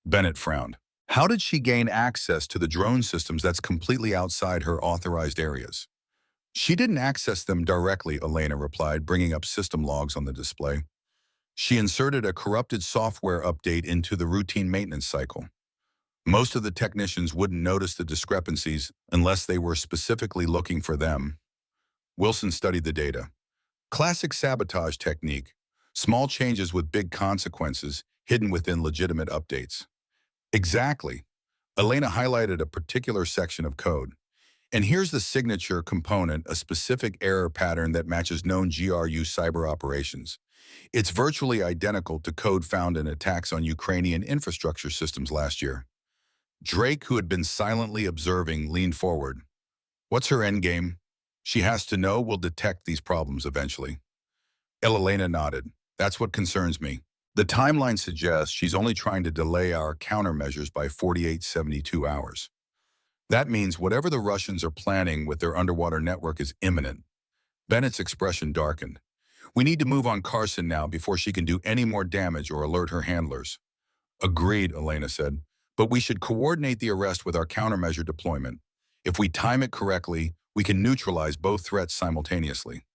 A: Bennett frowned. How did she gain access to the drone systems that's completely outside her authorized areas? She didn't access them directly, Elena replied, bringing up system logs on the display. She inserted a corrupted software update into the routine maintenance cycle. Most of the technicians wouldn't notice the discrepancies unless they were specifically looking for them. Wilson studied the data. Classic sabotage technique. Small changes with big consequences hidden within legitimate updates. Exactly. Elena highlighted a particular section of code. And here's the signature component, a specific error pattern that matches known GRU cyber operations. It's virtually identical to code found in attacks on Ukrainian infrastructure systems last year. Drake, who had been silently observing, leaned forward. What's her endgame? She has to know we'll detect these problems eventually. Elena nodded. That's what concerns me. The timeline suggests she's only trying to delay our countermeasures by 48-72 hours. That means whatever the Russians are planning with their underwater network is imminent. Bennett's expression darkened. We need to move on Carson now before she can do any more damage or alert her handlers. Agreed, Elena said, but we should coordinate the arrest with our countermeasure deployment. If we time it correctly, we can neutralize both threats simultaneously.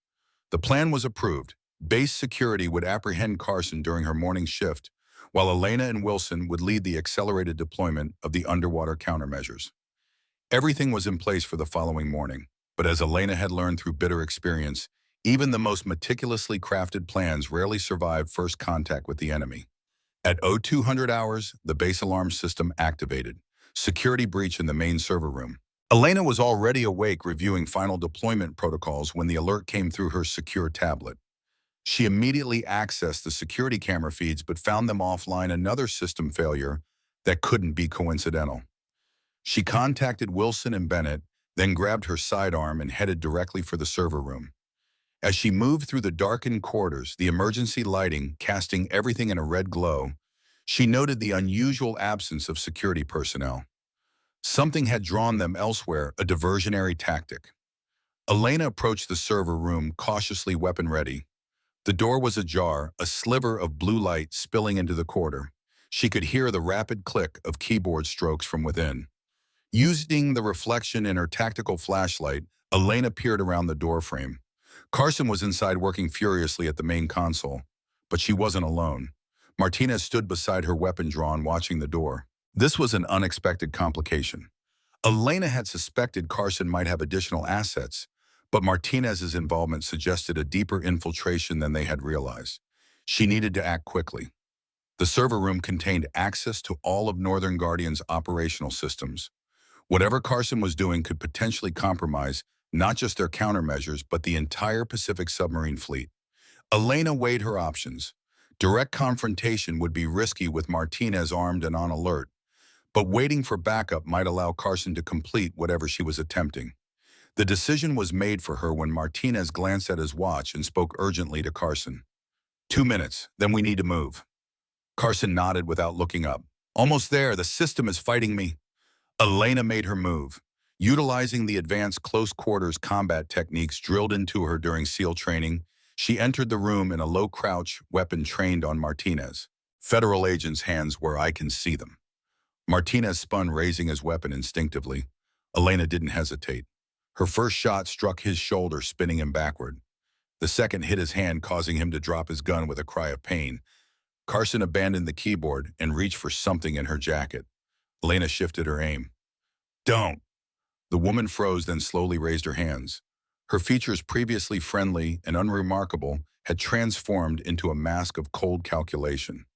A: The plan was approved. Base security would apprehend Carson during her morning shift, while Elena and Wilson would lead the accelerated deployment of the underwater countermeasures. Everything was in place for the following morning, but as Elena had learned through bitter experience, Even the most meticulously crafted plans rarely survive first contact with the enemy. At 0200 hours, the base alarm system activated. Security breach in the main server room. Elena was already awake reviewing final deployment protocols when the alert came through her secure tablet. She immediately accessed the security camera feeds but found them offline, another system failure that couldn't be coincidental. She contacted Wilson and Bennett, then grabbed her sidearm and headed directly for the server room. As she moved through the darkened corridors, the emergency lighting casting everything in a red glow, she noted the unusual absence of security personnel. Something had drawn them elsewhere, a diversionary tactic. Elena approached the server room, cautiously weapon-ready. The door was ajar, a sliver of blue light spilling into the corridor. She could hear the rapid click of keyboard strokes from within. Using the reflection in her tactical flashlight, Elena peered around the doorframe. Carson was inside working furiously at the main console, but she wasn't alone. Martinez stood beside her, weapon drawn, watching the door. This was an unexpected complication. Elena had suspected Carson might have additional assets, but Martinez's involvement suggested a deeper infiltration than they had realized. She needed to act quickly. The server room contained access to all of Northern Guardian's operational systems. Whatever Carson was doing could potentially compromise not just their countermeasures, but the entire Pacific submarine fleet. Elena weighed her options. Direct confrontation would be risky with Martinez armed and on alert, but waiting for backup might allow Carson to complete whatever she was attempting. The decision was made for her when Martinez glanced at his watch and spoke urgently to Carson. 2 minutes, then we need to move. Carson nodded without looking up. Almost there, the system is fighting me. Elena made her move. Utilizing the advanced close-quarters combat techniques drilled into her during SEAL training, she entered the room in a low crouch, weapon trained on Martinez. Federal agents' hands where I can see them. Martinez spun, raising his weapon instinctively. Elena didn't hesitate. Her first shot struck his shoulder, spinning him backward. The second hit his hand, causing him to drop his gun with a cry of pain. Carson abandoned the keyboard and reached for something in her jacket. Elena shifted her aim. Don't! The woman froze, then slowly raised her hands. Her features, previously friendly and unremarkable, had transformed into a mask of cold calculation.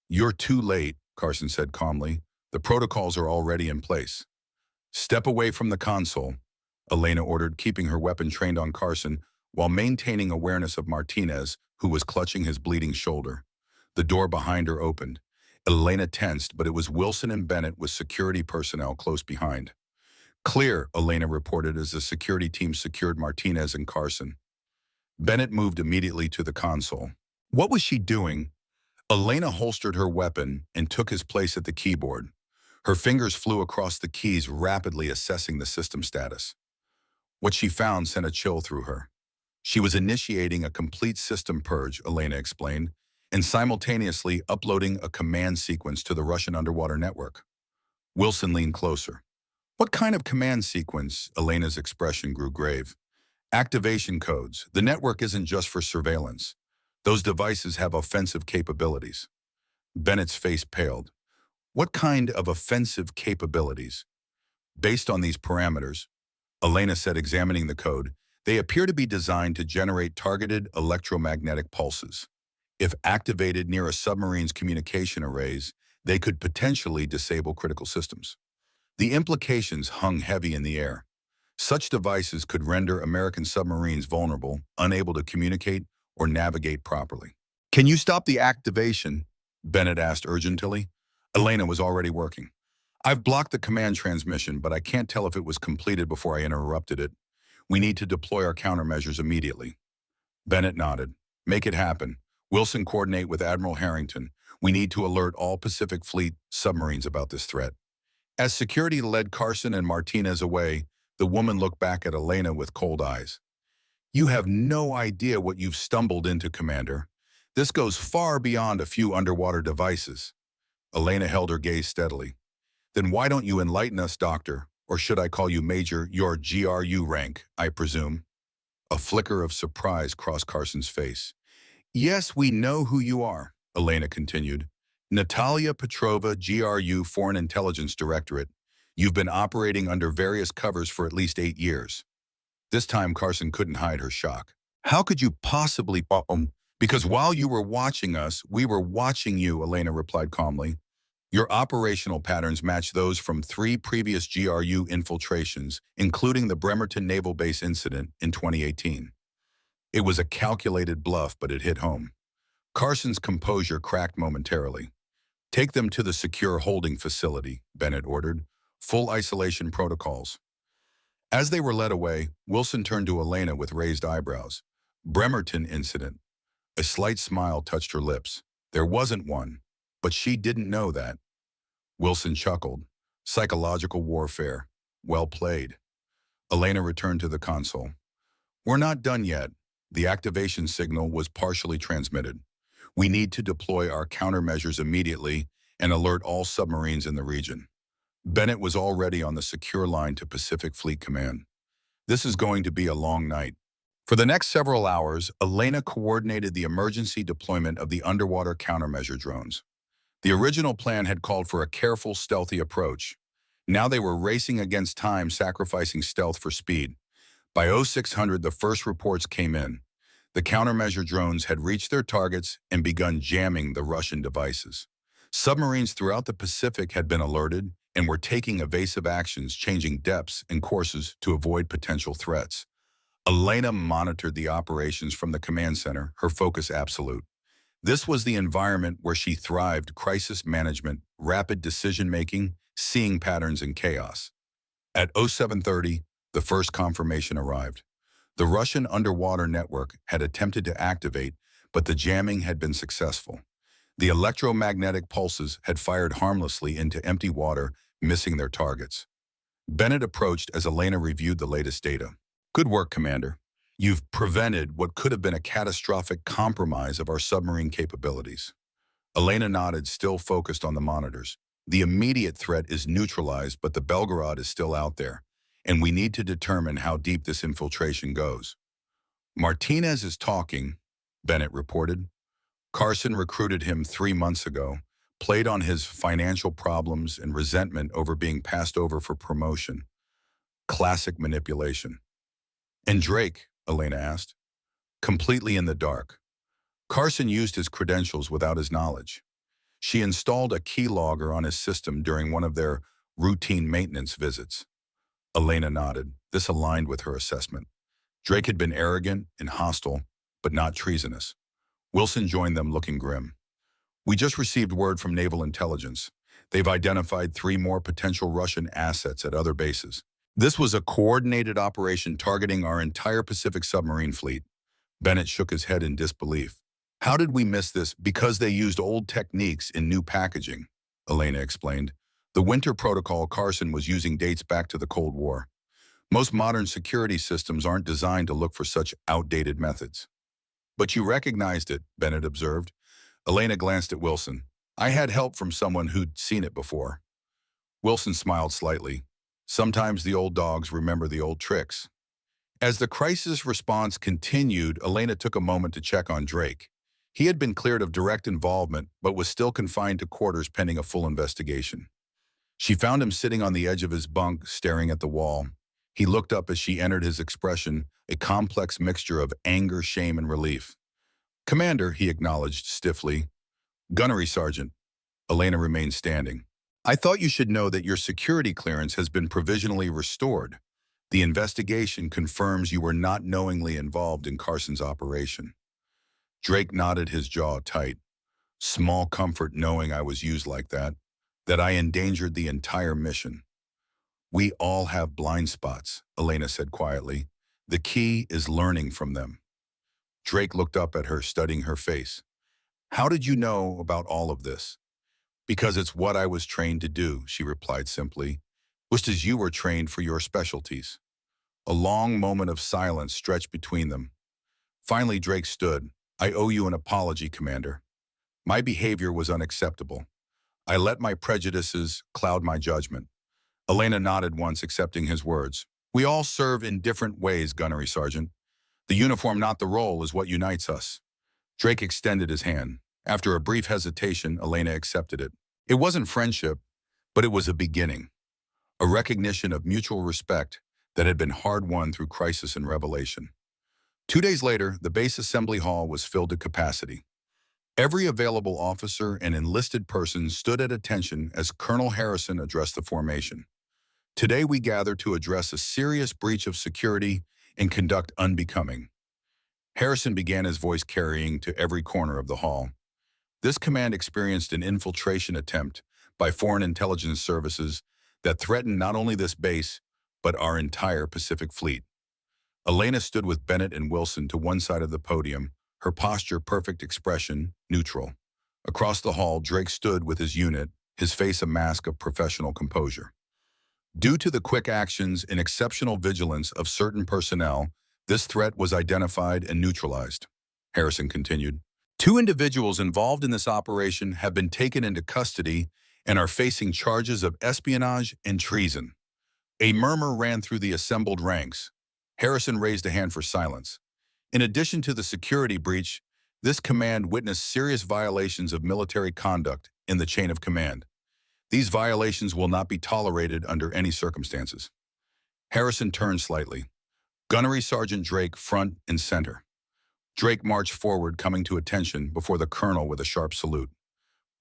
A: You're too late, Carson said calmly. The protocols are already in place. Step away from the console, Elena ordered, keeping her weapon trained on Carson while maintaining awareness of Martinez, who was clutching his bleeding shoulder. The door behind her opened. Elena tensed, but it was Wilson and Bennett with security personnel close behind. Clear, Elena reported as the security team secured Martinez and Carson. Bennett moved immediately to the console. What was she doing? Elena holstered her weapon and took his place at the keyboard. Her fingers flew across the keys, rapidly assessing the system status. What she found sent a chill through her. She was initiating a complete system purge, Elena explained, and simultaneously uploading a command sequence to the Russian underwater network. Wilson leaned closer. What kind of command sequence? Elena's expression grew grave. Activation codes. The network isn't just for surveillance. Those devices have offensive capabilities. Bennett's face paled. What kind of offensive capabilities? Based on these parameters, Elena said, examining the code, they appear to be designed to generate targeted electromagnetic pulses. If activated near a submarine's communication arrays, they could potentially disable critical systems. The implications hung heavy in the air. Such devices could render American submarines vulnerable, unable to communicate or navigate properly. Can you stop the activation? Bennett asked urgently. Elena was already working. I've blocked the command transmission, but I can't tell if it was completed before I interrupted it. We need to deploy our countermeasures immediately. Bennett nodded. Make it happen. Wilson, coordinate with Admiral Harrington. We need to alert all Pacific Fleet submarines about this threat. As security led Carson and Martinez away, the woman looked back at Elena with cold eyes. You have no idea what you've stumbled into, Commander. This goes far beyond a few underwater devices. Elena held her gaze steadily. Then why don't you enlighten us, Doctor? Or should I call you Major? Your GRU rank, I presume. A flicker of surprise crossed Carson's face. Yes, we know who you are, Elena continued. Natalia Petrova, GRU Foreign Intelligence Directorate. You've been operating under various covers for at least 8 years. This time, Carson couldn't hide her shock. How could you possibly? Because while you were watching us, we were watching you, Elena replied calmly. Your operational patterns match those from 3 previous GRU infiltrations, including the Bremerton Naval Base incident in 2018. It was a calculated bluff, but it hit home. Carson's composure cracked momentarily. Take them to the secure holding facility, Bennett ordered. Full isolation protocols. As they were led away, Wilson turned to Elena with raised eyebrows. Bremerton incident. A slight smile touched her lips. There wasn't one, but she didn't know that. Wilson chuckled. Psychological warfare. Well played. Elena returned to the console. We're not done yet. The activation signal was partially transmitted. We need to deploy our countermeasures immediately and alert all submarines in the region. Bennett was already on the secure line to Pacific Fleet Command. This is going to be a long night. For the next several hours, Elena coordinated the emergency deployment of the underwater countermeasure drones. The original plan had called for a careful, stealthy approach. Now they were racing against time, sacrificing stealth for speed. By 0600, the first reports came in. The countermeasure drones had reached their targets and begun jamming the Russian devices. Submarines throughout the Pacific had been alerted and were taking evasive actions, changing depths and courses to avoid potential threats. Elena monitored the operations from the command center, her focus absolute. This was the environment where she thrived: crisis management, rapid decision-making, seeing patterns in chaos. At 0730, the first confirmation arrived. The Russian underwater network had attempted to activate, but the jamming had been successful. The electromagnetic pulses had fired harmlessly into empty water, missing their targets. Bennett approached as Elena reviewed the latest data. Good work, Commander. You've prevented what could have been a catastrophic compromise of our submarine capabilities. Elena nodded, still focused on the monitors. The immediate threat is neutralized, but the Belgorod is still out there, and we need to determine how deep this infiltration goes. Martinez is talking, Bennett reported. Carson recruited him 3 months ago, played on his financial problems and resentment over being passed over for promotion. Classic manipulation. And Drake, Elena asked. Completely in the dark. Carson used his credentials without his knowledge. She installed a keylogger on his system during one of their routine maintenance visits. Elena nodded. This aligned with her assessment. Drake had been arrogant and hostile, but not treasonous. Wilson joined them, looking grim. We just received word from Naval Intelligence. They've identified 3 more potential Russian assets at other bases. This was a coordinated operation targeting our entire Pacific submarine fleet. Bennett shook his head in disbelief. How did we miss this? Because they used old techniques in new packaging, Elena explained. The winter protocol Carson was using dates back to the Cold War. Most modern security systems aren't designed to look for such outdated methods. But you recognized it, Bennett observed. Elena glanced at Wilson. I had help from someone who'd seen it before. Wilson smiled slightly. Sometimes the old dogs remember the old tricks. As the crisis response continued, Elena took a moment to check on Drake. He had been cleared of direct involvement, but was still confined to quarters pending a full investigation. She found him sitting on the edge of his bunk, staring at the wall. He looked up as she entered, his expression a complex mixture of anger, shame, and relief. Commander, he acknowledged stiffly. Gunnery Sergeant. Elena remained standing. I thought you should know that your security clearance has been provisionally restored. The investigation confirms you were not knowingly involved in Carson's operation. Drake nodded, his jaw tight. Small comfort knowing I was used like that I endangered the entire mission. We all have blind spots, Elena said quietly. The key is learning from them. Drake looked up at her, studying her face. How did you know about all of this? Because it's what I was trained to do, she replied simply, just as you were trained for your specialties. A long moment of silence stretched between them. Finally, Drake stood. I owe you an apology, Commander. My behavior was unacceptable. I let my prejudices cloud my judgment. Elena nodded once, accepting his words. We all serve in different ways, Gunnery Sergeant. The uniform, not the role, is what unites us. Drake extended his hand. After a brief hesitation, Elena accepted it. It wasn't friendship, but it was a beginning. A recognition of mutual respect that had been hard-won through crisis and revelation. 2 days later, the base assembly hall was filled to capacity. Every available officer and enlisted person stood at attention as Colonel Harrison addressed the formation. Today we gather to address a serious breach of security and conduct unbecoming. Harrison began, his voice carrying to every corner of the hall. This command experienced an infiltration attempt by foreign intelligence services that threatened not only this base, but our entire Pacific Fleet. Elena stood with Bennett and Wilson to one side of the podium, her posture perfect, expression neutral. Across the hall, Drake stood with his unit, his face a mask of professional composure. Due to the quick actions and exceptional vigilance of certain personnel, this threat was identified and neutralized. Harrison continued. 2 individuals involved in this operation have been taken into custody and are facing charges of espionage and treason. A murmur ran through the assembled ranks. Harrison raised a hand for silence. In addition to the security breach, this command witnessed serious violations of military conduct in the chain of command. These violations will not be tolerated under any circumstances. Harrison turned slightly. Gunnery Sergeant Drake front and center. Drake marched forward, coming to attention before the colonel with a sharp salute.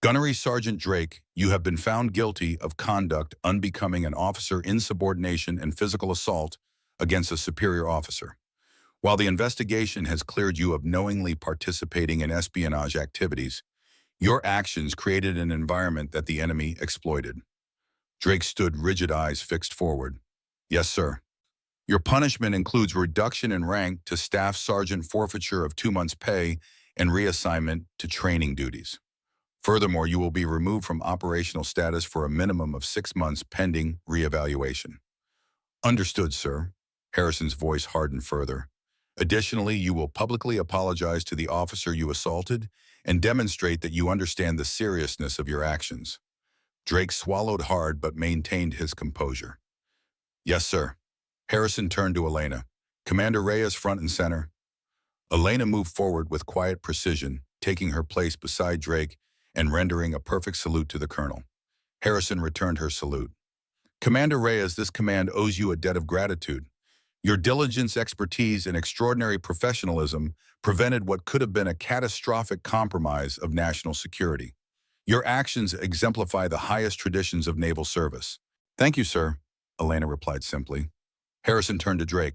A: Gunnery Sergeant Drake, you have been found guilty of conduct unbecoming an officer, insubordination and physical assault against a superior officer. While the investigation has cleared you of knowingly participating in espionage activities, your actions created an environment that the enemy exploited. Drake stood, rigid eyes fixed forward. Yes, sir. Your punishment includes reduction in rank to staff sergeant, forfeiture of 2 months' pay, and reassignment to training duties. Furthermore, you will be removed from operational status for a minimum of 6 months pending reevaluation. Understood, sir. Harrison's voice hardened further. Additionally, you will publicly apologize to the officer you assaulted and demonstrate that you understand the seriousness of your actions. Drake swallowed hard but maintained his composure. Yes, sir. Harrison turned to Elena. Commander Reyes front and center. Elena moved forward with quiet precision, taking her place beside Drake and rendering a perfect salute to the colonel. Harrison returned her salute. Commander Reyes, this command owes you a debt of gratitude. Your diligence, expertise, and extraordinary professionalism prevented what could have been a catastrophic compromise of national security. Your actions exemplify the highest traditions of naval service. Thank you, sir, Elena replied simply. Harrison turned to Drake.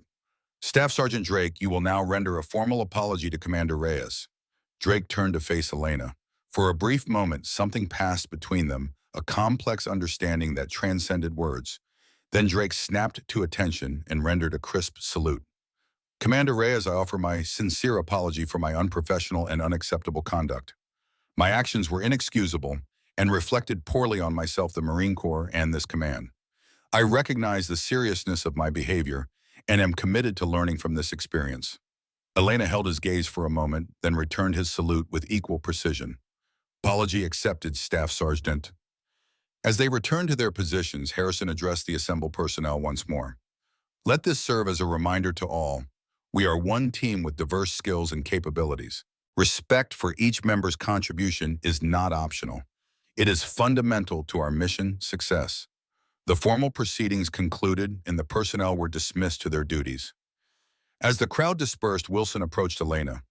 A: Staff Sergeant Drake, you will now render a formal apology to Commander Reyes. Drake turned to face Elena. For a brief moment, something passed between them, a complex understanding that transcended words. Then Drake snapped to attention and rendered a crisp salute. Commander Reyes, I offer my sincere apology for my unprofessional and unacceptable conduct. My actions were inexcusable and reflected poorly on myself, the Marine Corps, and this command. I recognize the seriousness of my behavior and am committed to learning from this experience. Elena held his gaze for a moment, then returned his salute with equal precision. Apology accepted, Staff Sergeant. As they returned to their positions, Harrison addressed the assembled personnel once more. Let this serve as a reminder to all. We are one team with diverse skills and capabilities. Respect for each member's contribution is not optional. It is fundamental to our mission success. The formal proceedings concluded and the personnel were dismissed to their duties. As the crowd dispersed, Wilson approached Elena.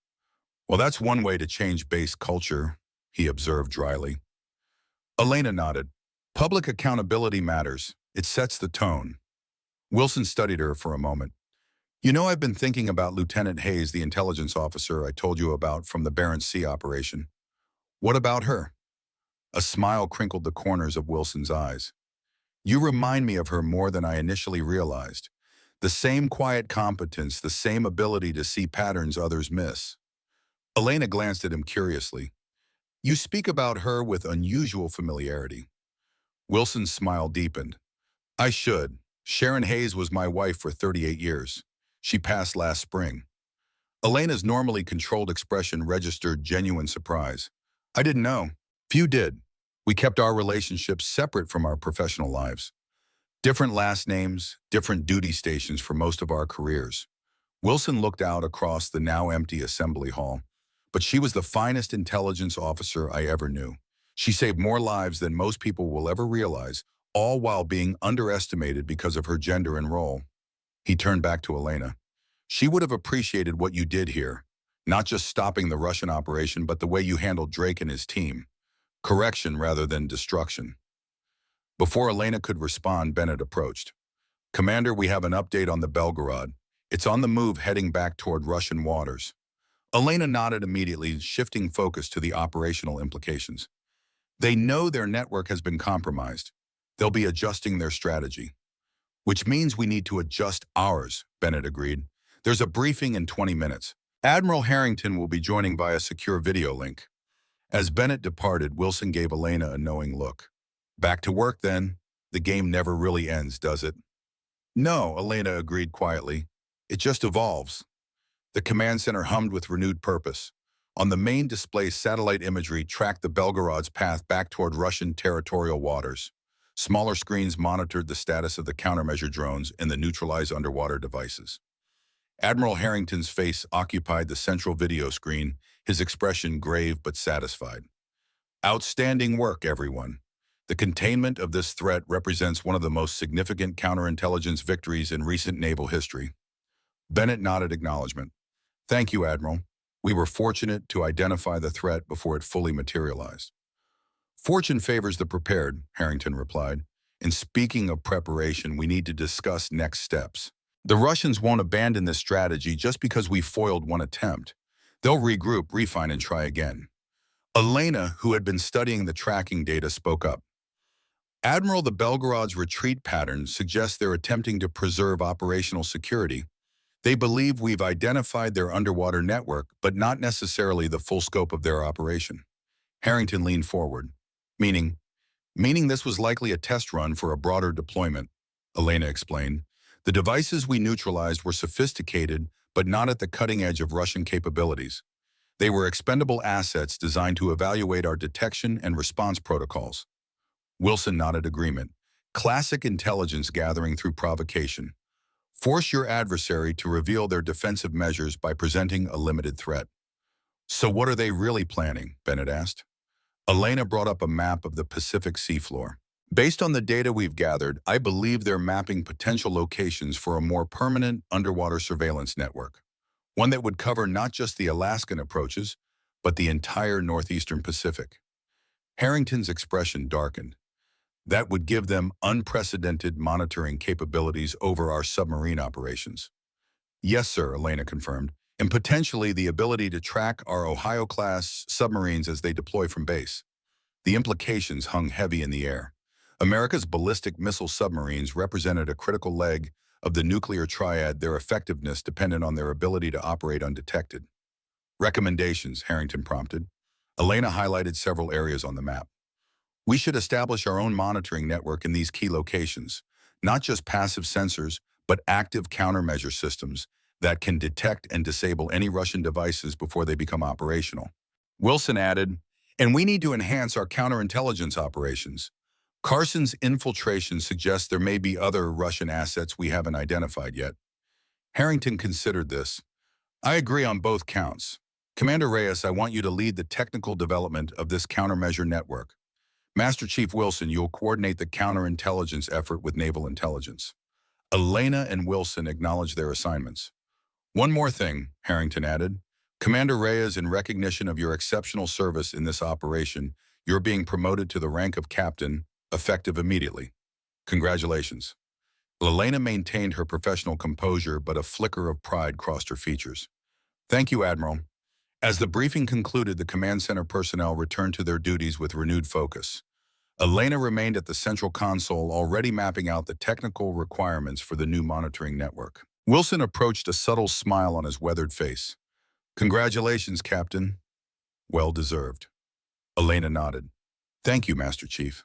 A: Well, that's one way to change base culture, he observed dryly. Elena nodded. Public accountability matters. It sets the tone. Wilson studied her for a moment. You know, I've been thinking about Lieutenant Hayes, the intelligence officer I told you about from the Barents Sea operation. What about her? A smile crinkled the corners of Wilson's eyes. You remind me of her more than I initially realized. The same quiet competence, the same ability to see patterns others miss. Elena glanced at him curiously. You speak about her with unusual familiarity. Wilson's smile deepened. I should. Sharon Hayes was my wife for 38 years. She passed last spring. Elena's normally controlled expression registered genuine surprise. I didn't know. Few did. We kept our relationships separate from our professional lives. Different last names, different duty stations for most of our careers. Wilson looked out across the now empty assembly hall. But she was the finest intelligence officer I ever knew. She saved more lives than most people will ever realize, all while being underestimated because of her gender and role. He turned back to Elena. She would have appreciated what you did here, not just stopping the Russian operation, but the way you handled Drake and his team. Correction rather than destruction. Before Elena could respond, Bennett approached. Commander, we have an update on the Belgorod. It's on the move heading back toward Russian waters. Elena nodded immediately, shifting focus to the operational implications. They know their network has been compromised. They'll be adjusting their strategy. Which means we need to adjust ours, Bennett agreed. There's a briefing in 20 minutes. Admiral Harrington will be joining via secure video link. As Bennett departed, Wilson gave Elena a knowing look. Back to work then. The game never really ends, does it? No, Elena agreed quietly. It just evolves. The command center hummed with renewed purpose. On the main display, satellite imagery tracked the Belgorod's path back toward Russian territorial waters. Smaller screens monitored the status of the countermeasure drones and the neutralized underwater devices. Admiral Harrington's face occupied the central video screen, his expression grave but satisfied. Outstanding work, everyone. The containment of this threat represents one of the most significant counterintelligence victories in recent naval history. Bennett nodded acknowledgement. Thank you, Admiral. We were fortunate to identify the threat before it fully materialized. Fortune favors the prepared, Harrington replied. And speaking of preparation, we need to discuss next steps. The Russians won't abandon this strategy just because we foiled one attempt. They'll regroup, refine, and try again. Elena, who had been studying the tracking data, spoke up. Admiral, the Belgorod's retreat pattern suggests they're attempting to preserve operational security. They believe we've identified their underwater network, but not necessarily the full scope of their operation. Harrington leaned forward. Meaning this was likely a test run for a broader deployment, Elena explained. The devices we neutralized were sophisticated, but not at the cutting edge of Russian capabilities. They were expendable assets designed to evaluate our detection and response protocols. Wilson nodded agreement. Classic intelligence gathering through provocation. Force your adversary to reveal their defensive measures by presenting a limited threat. So what are they really planning? Bennett asked. Elena brought up a map of the Pacific seafloor. Based on the data we've gathered, I believe they're mapping potential locations for a more permanent underwater surveillance network. One that would cover not just the Alaskan approaches, but the entire northeastern Pacific. Harrington's expression darkened. That would give them unprecedented monitoring capabilities over our submarine operations. Yes, sir, Elena confirmed, and potentially the ability to track our Ohio-class submarines as they deploy from base. The implications hung heavy in the air. America's ballistic missile submarines represented a critical leg of the nuclear triad, their effectiveness dependent on their ability to operate undetected. Recommendations, Harrington prompted. Elena highlighted several areas on the map. We should establish our own monitoring network in these key locations, not just passive sensors, but active countermeasure systems that can detect and disable any Russian devices before they become operational. Wilson added, and we need to enhance our counterintelligence operations. Carson's infiltration suggests there may be other Russian assets we haven't identified yet. Harrington considered this. I agree on both counts. Commander Reyes, I want you to lead the technical development of this countermeasure network. Master Chief Wilson, you'll coordinate the counterintelligence effort with naval intelligence. Elena and Wilson acknowledged their assignments. One more thing, Harrington added. Commander Reyes, in recognition of your exceptional service in this operation, you're being promoted to the rank of captain, effective immediately. Congratulations. Elena maintained her professional composure, but a flicker of pride crossed her features. Thank you, Admiral. As the briefing concluded, the command center personnel returned to their duties with renewed focus. Elena remained at the central console, already mapping out the technical requirements for the new monitoring network. Wilson approached, a subtle smile on his weathered face. Congratulations, Captain. Well deserved. Elena nodded. Thank you, Master Chief.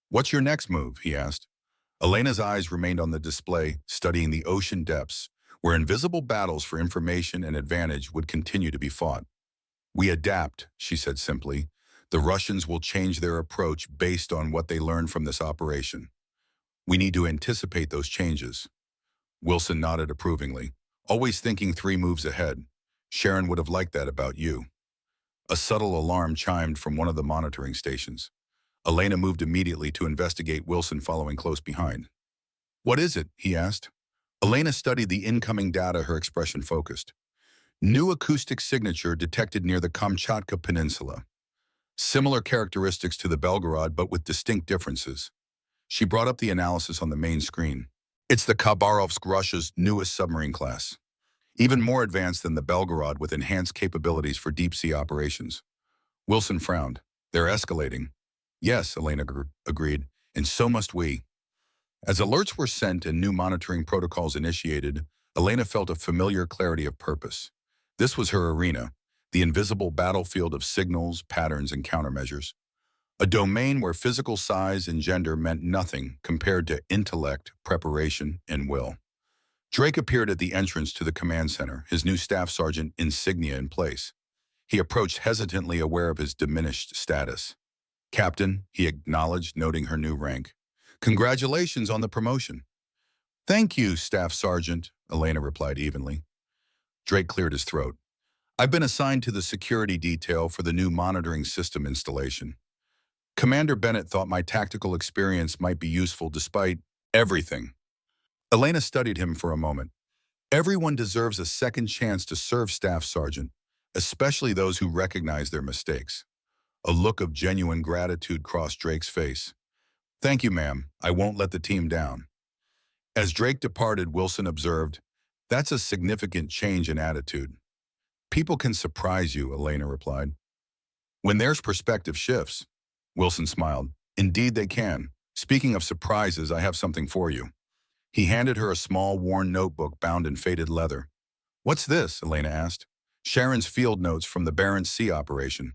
A: What's your next move? He asked. Elena's eyes remained on the display, studying the ocean depths, where invisible battles for information and advantage would continue to be fought. We adapt, she said simply. The Russians will change their approach based on what they learned from this operation. We need to anticipate those changes. Wilson nodded approvingly, always thinking 3 moves ahead. Sharon would have liked that about you. A subtle alarm chimed from one of the monitoring stations. Elena moved immediately to investigate, Wilson following close behind. What is it? He asked. Elena studied the incoming data, her expression focused. New acoustic signature detected near the Kamchatka Peninsula. Similar characteristics to the Belgorod, but with distinct differences. She brought up the analysis on the main screen. It's the Khabarovsk, Russia's newest submarine class. Even more advanced than the Belgorod, with enhanced capabilities for deep-sea operations. Wilson frowned. They're escalating. Yes, Elena agreed, and so must we. As alerts were sent and new monitoring protocols initiated, Elena felt a familiar clarity of purpose. This was her arena, the invisible battlefield of signals, patterns, and countermeasures. A domain where physical size and gender meant nothing compared to intellect, preparation, and will. Drake appeared at the entrance to the command center, his new staff sergeant insignia in place. He approached hesitantly, aware of his diminished status. Captain, he acknowledged, noting her new rank. Congratulations on the promotion. Thank you, Staff Sergeant, Elena replied evenly. Drake cleared his throat. I've been assigned to the security detail for the new monitoring system installation. Commander Bennett thought my tactical experience might be useful despite everything. Elena studied him for a moment. Everyone deserves a second chance to serve, Staff Sergeant, especially those who recognize their mistakes. A look of genuine gratitude crossed Drake's face. Thank you, ma'am. I won't let the team down. As Drake departed, Wilson observed, That's a significant change in attitude. People can surprise you, Elena replied. When there's perspective shifts. Wilson smiled. Indeed they can. Speaking of surprises, I have something for you. He handed her a small, worn notebook bound in faded leather. What's this? Elena asked. Sharon's field notes from the Barents Sea operation.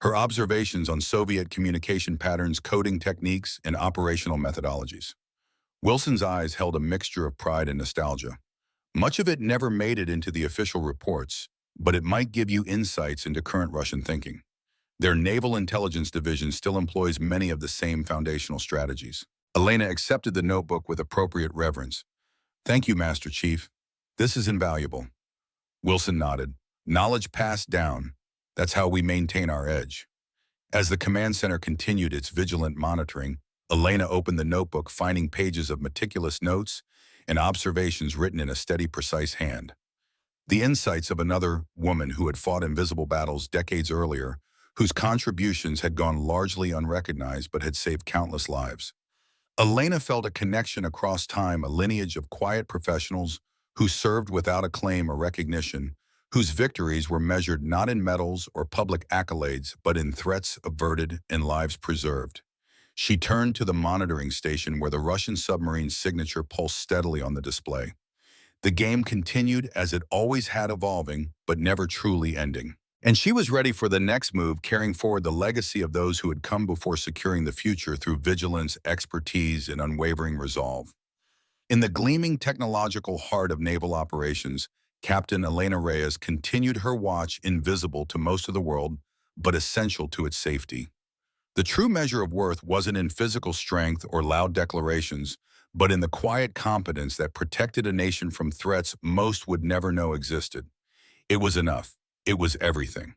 A: Her observations on Soviet communication patterns, coding techniques, and operational methodologies. Wilson's eyes held a mixture of pride and nostalgia. Much of it never made it into the official reports, but it might give you insights into current Russian thinking. Their Naval Intelligence Division still employs many of the same foundational strategies. Elena accepted the notebook with appropriate reverence. Thank you, Master Chief. This is invaluable. Wilson nodded. Knowledge passed down. That's how we maintain our edge. As the command center continued its vigilant monitoring, Elena opened the notebook, finding pages of meticulous notes and observations written in a steady, precise hand. The insights of another woman who had fought invisible battles decades earlier, whose contributions had gone largely unrecognized but had saved countless lives. Elena felt a connection across time, a lineage of quiet professionals who served without acclaim or recognition, whose victories were measured not in medals or public accolades, but in threats averted and lives preserved. She turned to the monitoring station where the Russian submarine's signature pulsed steadily on the display. The game continued as it always had, evolving, but never truly ending. And she was ready for the next move, carrying forward the legacy of those who had come before, securing the future through vigilance, expertise, and unwavering resolve. In the gleaming technological heart of naval operations, Captain Elena Reyes continued her watch, invisible to most of the world, but essential to its safety. The true measure of worth wasn't in physical strength or loud declarations, but in the quiet competence that protected a nation from threats most would never know existed. It was enough. It was everything.